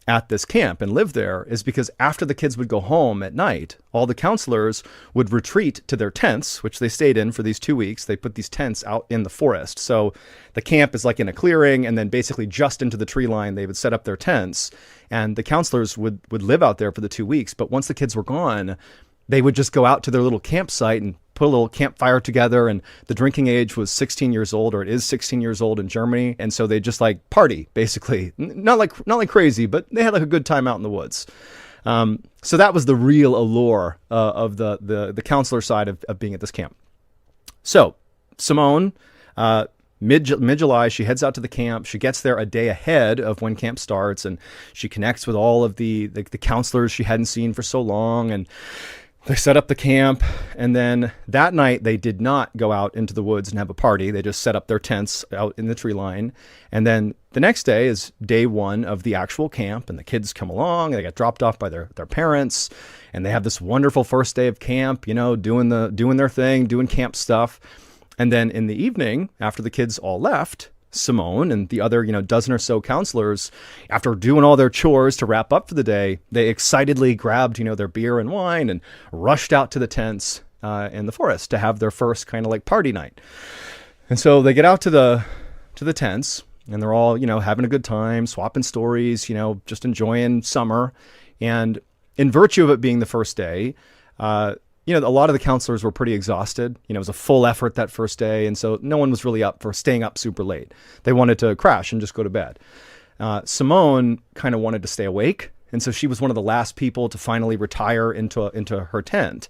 at this camp and live there is because after the kids would go home at night, all the counselors would retreat to their tents, which they stayed in for these 2 weeks. They put these tents out in the forest. So the camp is like in a clearing, and then basically just into the tree line, they would set up their tents, and the counselors would live out there for the 2 weeks. But once the kids were gone, they would just go out to their little campsite and put a little campfire together. And the drinking age was 16 years old, or it is 16 years old in Germany. And so they just like party, basically. Not like crazy, but they had like a good time out in the woods. So that was the real allure of the counselor side of being at this camp. So Simone, mid-July, she heads out to the camp. She gets there a day ahead of when camp starts, and she connects with all of the counselors she hadn't seen for so long. And they set up the camp, and then that night they did not go out into the woods and have a party. They just set up their tents out in the tree line. And then the next day is day one of the actual camp, and the kids come along. They get dropped off by their parents, and they have this wonderful first day of camp, doing their thing, doing camp stuff. And then in the evening, after the kids all left, Simone and the other, dozen or so counselors, after doing all their chores to wrap up for the day, they excitedly grabbed, their beer and wine and rushed out to the tents in the forest to have their first kind of like party night. And so they get out to the tents, and they're all, having a good time, swapping stories, just enjoying summer. And in virtue of it being the first day, a lot of the counselors were pretty exhausted. It was a full effort that first day. And so no one was really up for staying up super late. They wanted to crash and just go to bed. Simone kind of wanted to stay awake. And so she was one of the last people to finally retire into her tent.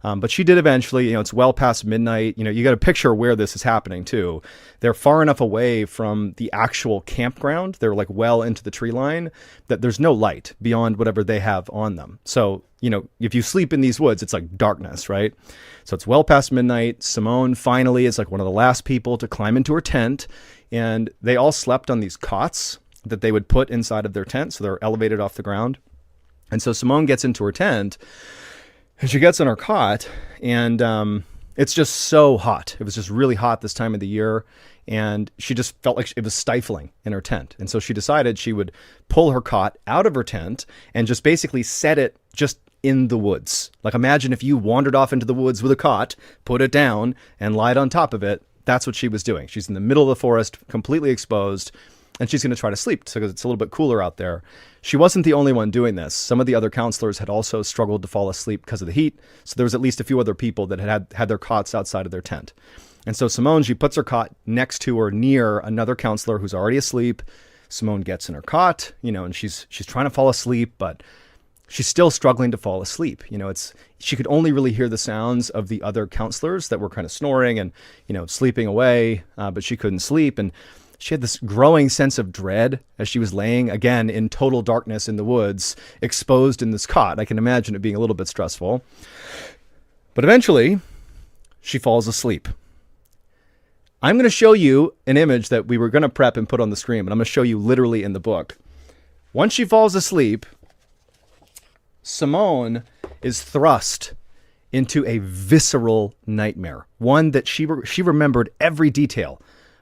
But she did eventually. It's well past midnight. You got to picture where this is happening too. They're far enough away from the actual campground. They're like well into the tree line that there's no light beyond whatever they have on them. So, if you sleep in these woods, it's like darkness, right? So it's well past midnight. Simone finally is like one of the last people to climb into her tent, and they all slept on these cots that they would put inside of their tent. So they're elevated off the ground. And so Simone gets into her tent, and she gets on her cot, and it's just so hot. It was just really hot this time of the year, and she just felt like it was stifling in her tent. And so she decided she would pull her cot out of her tent and just basically set it just in the woods. Like, imagine if you wandered off into the woods with a cot, put it down, and lied on top of it. That's what she was doing. She's in the middle of the forest, completely exposed, and she's going to try to sleep because it's a little bit cooler out there. She wasn't the only one doing this. Some of the other counselors had also struggled to fall asleep because of the heat. So there was at least a few other people that had their cots outside of their tent. And so Simone, she puts her cot next to or near another counselor who's already asleep. Simone gets in her cot, and she's trying to fall asleep, but she's still struggling to fall asleep. She could only really hear the sounds of the other counselors that were kind of snoring and, sleeping away, but she couldn't sleep. And she had this growing sense of dread as she was laying, again, in total darkness in the woods, exposed in this cot. I can imagine it being a little bit stressful. But eventually, she falls asleep. I'm going to show you an image that we were going to prep and put on the screen, but I'm going to show you literally in the book. Once she falls asleep, Simone is thrust into a visceral nightmare, one that she remembered every detail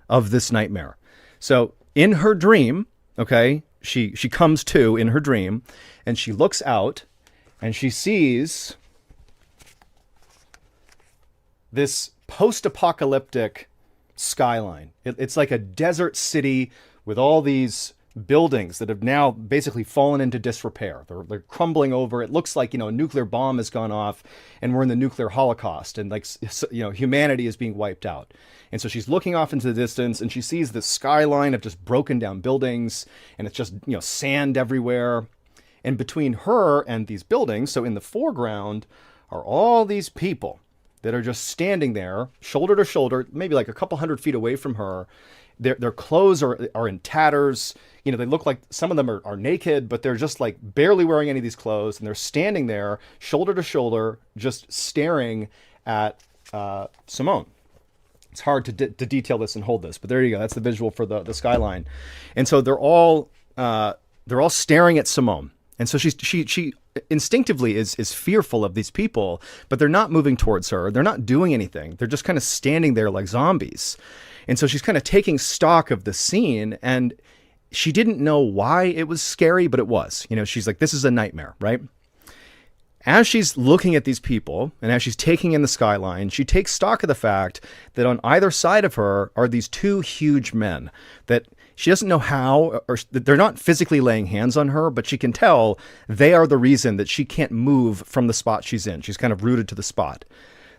of this nightmare. So in her dream, okay, she comes to in her dream, and she looks out and she sees this post-apocalyptic skyline. It's like a desert city with all these buildings that have now basically fallen into disrepair. They're crumbling over. It looks like, a nuclear bomb has gone off and we're in the nuclear holocaust, and humanity is being wiped out. And so she's looking off into the distance, and she sees this skyline of just broken down buildings, and it's just, sand everywhere. And between her and these buildings, so in the foreground, are all these people that are just standing there, shoulder to shoulder, maybe like a couple hundred feet away from her. Their clothes are in tatters. You know, they look like some of them are naked, but they're just like barely wearing any of these clothes. And they're standing there shoulder to shoulder, just staring at Simone. It's hard to detail this and hold this, but there you go. That's the visual for the skyline. And so they're all staring at Simone. And so she instinctively is fearful of these people, but they're not moving towards her. They're not doing anything. They're just kind of standing there like zombies. And so she's kind of taking stock of the scene, and she didn't know why it was scary, but it was. You know, she's like, this is a nightmare, right? As she's looking at these people and as she's taking in the skyline, she takes stock of the fact that on either side of her are these two huge men that she doesn't know how, or they're not physically laying hands on her, but she can tell they are the reason that she can't move from the spot she's in. She's kind of rooted to the spot.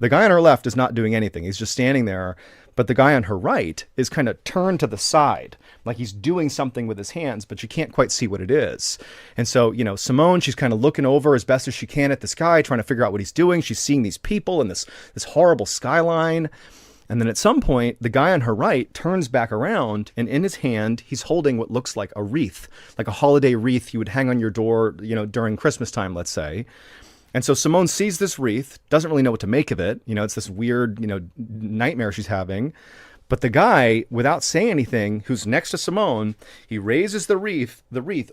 The guy on her left is not doing anything. He's just standing there. But the guy on her right is kind of turned to the side, like he's doing something with his hands, but you can't quite see what it is. And so, you know, Simone, she's kind of looking over as best as she can at this guy, trying to figure out what he's doing. She's seeing these people and this horrible skyline. And then at some point, the guy on her right turns back around, and in his hand, he's holding what looks like a wreath, like a holiday wreath you would hang on your door, you know, during Christmas time, let's say. And so Simone sees this wreath, doesn't really know what to make of it. You know, it's this weird, you know, nightmare she's having. But the guy, without saying anything, who's next to Simone, he raises the wreath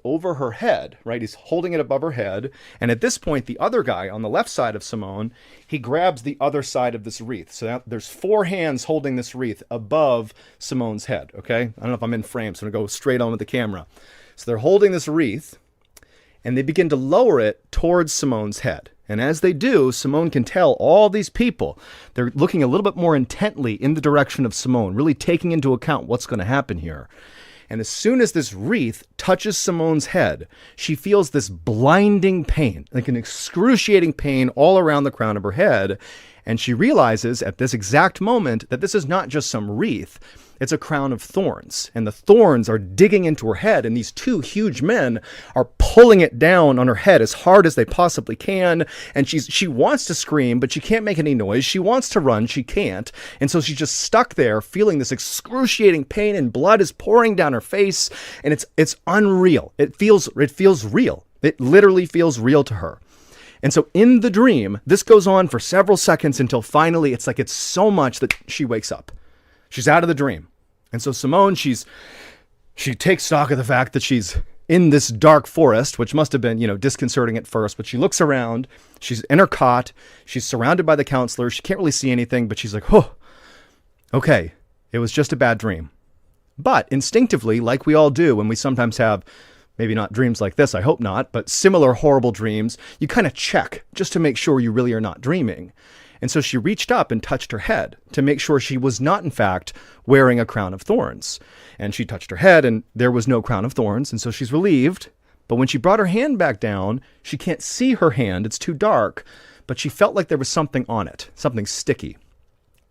over her head, right? He's holding it above her head. And at this point, the other guy on the left side of Simone, he grabs the other side of this wreath. So now there's 4 hands holding this wreath above Simone's head, okay? I don't know if I'm in frame, so I'm going to go straight on with the camera. So they're holding this wreath, and they begin to lower it towards Simone's head. And as they do, Simone can tell all these people, they're looking a little bit more intently in the direction of Simone, really taking into account what's going to happen here. And as soon as this wreath touches Simone's head, she feels this blinding pain, like an excruciating pain all around the crown of her head. And she realizes at this exact moment that this is not just some wreath. It's a crown of thorns, and the thorns are digging into her head, and these 2 huge men are pulling it down on her head as hard as they possibly can, and she wants to scream, but she can't make any noise. She wants to run, she can't, and so she's just stuck there feeling this excruciating pain, and blood is pouring down her face, and it's unreal. It feels real. It literally feels real to her. And so in the dream, this goes on for several seconds until finally it's so much that she wakes up. She's out of the dream. And so Simone, she takes stock of the fact that she's in this dark forest, which must have been, you know, disconcerting at first, but she looks around, she's in her cot, she's surrounded by the counselors, she can't really see anything, but she's like, oh, okay, it was just a bad dream. But instinctively, like we all do when we sometimes have, maybe not dreams like this, I hope not, but similar horrible dreams, you kind of check just to make sure you really are not dreaming. And so she reached up and touched her head to make sure she was not, in fact, wearing a crown of thorns. And she touched her head, and there was no crown of thorns, and so she's relieved. But when she brought her hand back down, she can't see her hand. It's too dark. But she felt like there was something on it, something sticky.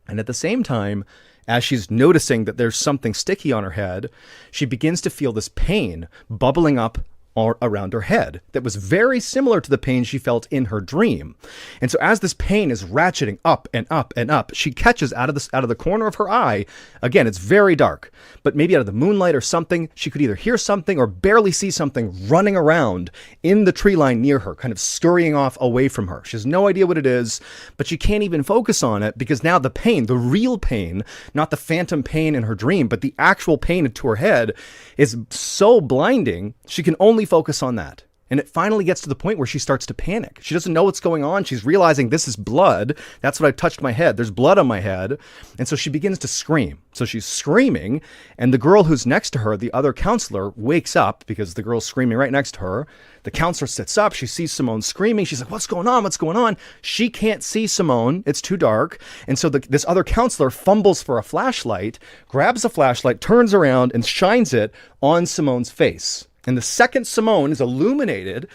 And at the same time, as she's noticing that there's something sticky on her head, she begins to feel this pain bubbling up around her head that was very similar to the pain she felt in her dream. And so as this pain is ratcheting up and up and up, she catches out of the corner of her eye, again, it's very dark, but maybe out of the moonlight or something, she could either hear something or barely see something running around in the tree line near her, kind of scurrying off away from her. She has no idea what it is, but she can't even focus on it because now the pain, the real pain, not the phantom pain in her dream, but the actual pain to her head is so blinding, she can only focus on that. And it finally gets to the point where she starts to panic. She doesn't know what's going on. She's realizing this is blood. That's what I touched my head. There's blood on my head. And so she begins to scream. So she's screaming, and the girl who's next to her, the other counselor, wakes up because the girl's screaming right next to her. The counselor sits up. She sees Simone screaming. She's like, what's going on? What's going on? She can't see Simone. It's too dark. And so this other counselor fumbles for a flashlight, grabs a flashlight, turns around, and shines it on Simone's face. And the second Simone is illuminated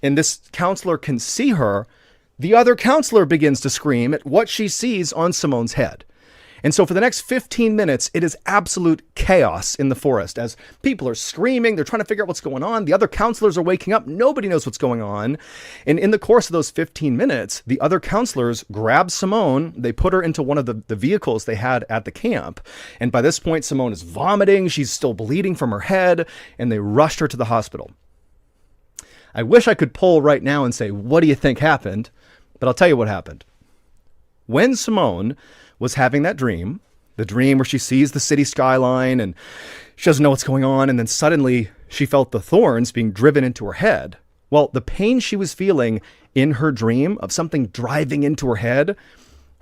and this counselor can see her, the other counselor begins to scream at what she sees on Simone's head. And so for the next 15 minutes, it is absolute chaos in the forest as people are screaming. They're trying to figure out what's going on. The other counselors are waking up. Nobody knows what's going on. And in the course of those 15 minutes, the other counselors grab Simone. They put her into one of the vehicles they had at the camp. And by this point, Simone is vomiting. She's still bleeding from her head. And they rushed her to the hospital. I wish I could poll right now and say, what do you think happened? But I'll tell you what happened. When Simone was having that dream, the dream where she sees the city skyline and she doesn't know what's going on, and then suddenly she felt the thorns being driven into her head. Well, the pain she was feeling in her dream of something driving into her head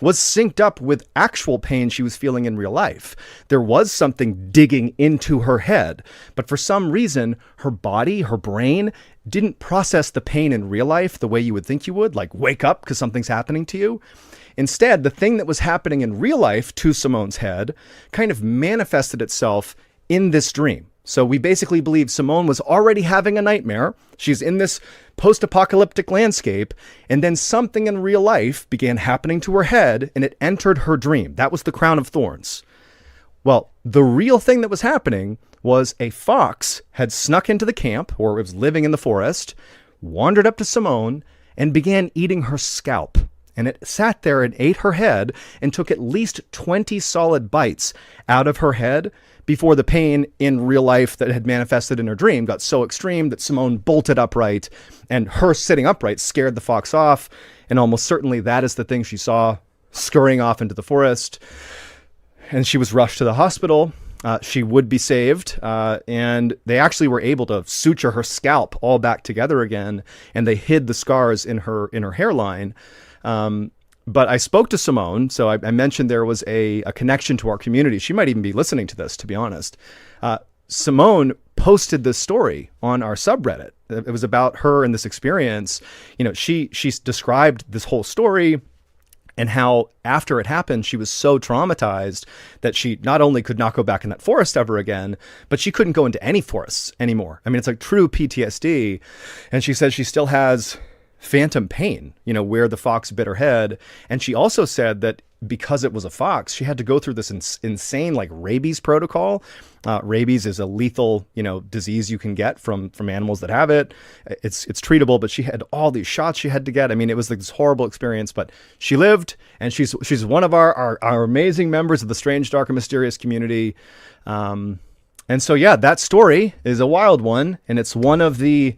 was synced up with actual pain she was feeling in real life. There was something digging into her head, but for some reason, her body, her brain, didn't process the pain in real life the way you would think you would, like wake up because something's happening to you. Instead, the thing that was happening in real life to Simone's head kind of manifested itself in this dream. So we basically believe Simone was already having a nightmare. She's in this post-apocalyptic landscape, and then something in real life began happening to her head, and it entered her dream. That was the crown of thorns. Well, the real thing that was happening was a fox had snuck into the camp, or it was living in the forest, wandered up to Simone, and began eating her scalp. And it sat there and ate her head and took at least 20 solid bites out of her head before the pain in real life that had manifested in her dream got so extreme that Simone bolted upright, and her sitting upright scared the fox off. And almost certainly that is the thing she saw scurrying off into the forest. And she was rushed to the hospital. She would be saved. And they actually were able to suture her scalp all back together again. And they hid the scars in her hairline. But I spoke to Simone, so I mentioned there was a connection to our community. She might even be listening to this, to be honest. Simone posted this story on our subreddit. It was about her and this experience. You know, she described this whole story and how after it happened, she was so traumatized that she not only could not go back in that forest ever again, but she couldn't go into any forests anymore. I mean, it's like true PTSD. And she says she still has phantom pain, you know, where the fox bit her head. And she also said that because it was a fox, she had to go through this insane like rabies protocol. Rabies is a lethal, you know, disease you can get from animals that have it. It's treatable, but she had all these shots she had to get. I mean, it was like this horrible experience, but she lived, and she's one of our amazing members of the Strange, Dark, and Mysterious community. And so, yeah, that story is a wild one, and it's one of the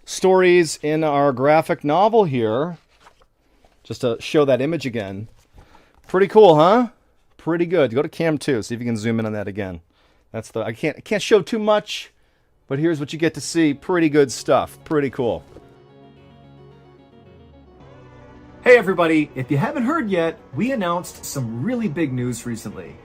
stories in our graphic novel here. Just to show that image again. Pretty cool, huh? Pretty good. Go to cam 2, see if you can zoom in on that again. That's I can't show too much, but here's what you get to see. Pretty good stuff. Pretty cool. Hey everybody, if you haven't heard yet, we announced some really big news recently.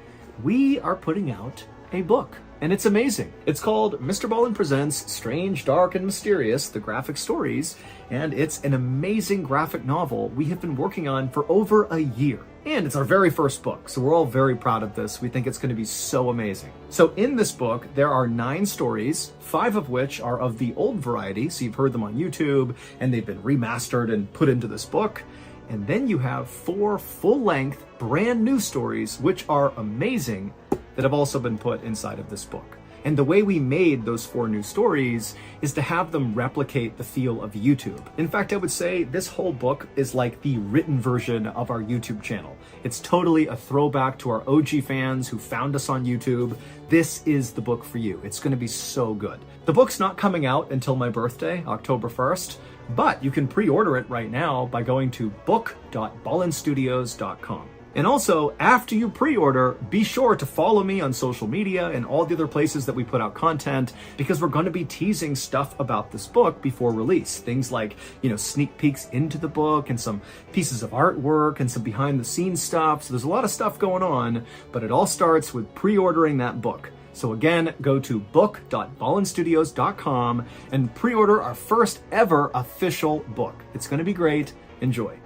We are putting out a book, and it's amazing. It's called Mr. Ballin Presents Strange, Dark, and Mysterious, the Graphic Stories, and it's an amazing graphic novel we have been working on for over a year. And it's our very first book, so we're all very proud of this. We think it's going to be so amazing. So in this book, there are 9 stories, 5 of which are of the old variety, so you've heard them on YouTube, and they've been remastered and put into this book. And then you have 4 full-length, brand new stories, which are amazing, that have also been put inside of this book. And the way we made those 4 new stories is to have them replicate the feel of YouTube. In fact, I would say this whole book is like the written version of our YouTube channel. It's totally a throwback to our OG fans who found us on YouTube. This is the book for you. It's gonna be so good. The book's not coming out until my birthday, October 1st, but you can pre-order it right now by going to book.ballinstudios.com. And also, after you pre-order, be sure to follow me on social media and all the other places that we put out content, because we're going to be teasing stuff about this book before release. Things like, you know, sneak peeks into the book and some pieces of artwork and some behind the scenes stuff. So there's a lot of stuff going on, but it all starts with pre-ordering that book. So again, go to book.ballinstudios.com and pre-order our first ever official book. It's going to be great. Enjoy.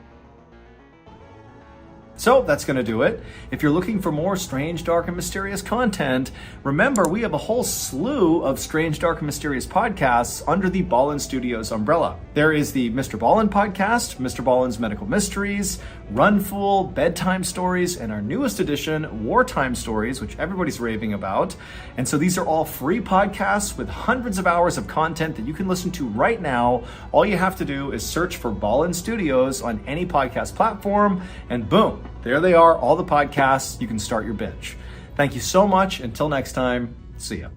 So that's going to do it. If you're looking for more strange, dark, and mysterious content, remember we have a whole slew of strange, dark, and mysterious podcasts under the Ballin Studios umbrella. There is the Mr. Ballin podcast, Mr. Ballin's Medical Mysteries, Run Fool, Bedtime Stories, and our newest edition, Wartime Stories, which everybody's raving about. And so these are all free podcasts with hundreds of hours of content that you can listen to right now. All you have to do is search for Ballin Studios on any podcast platform, and boom, there they are, all the podcasts. You can start your binge. Thank you so much. Until next time, see ya.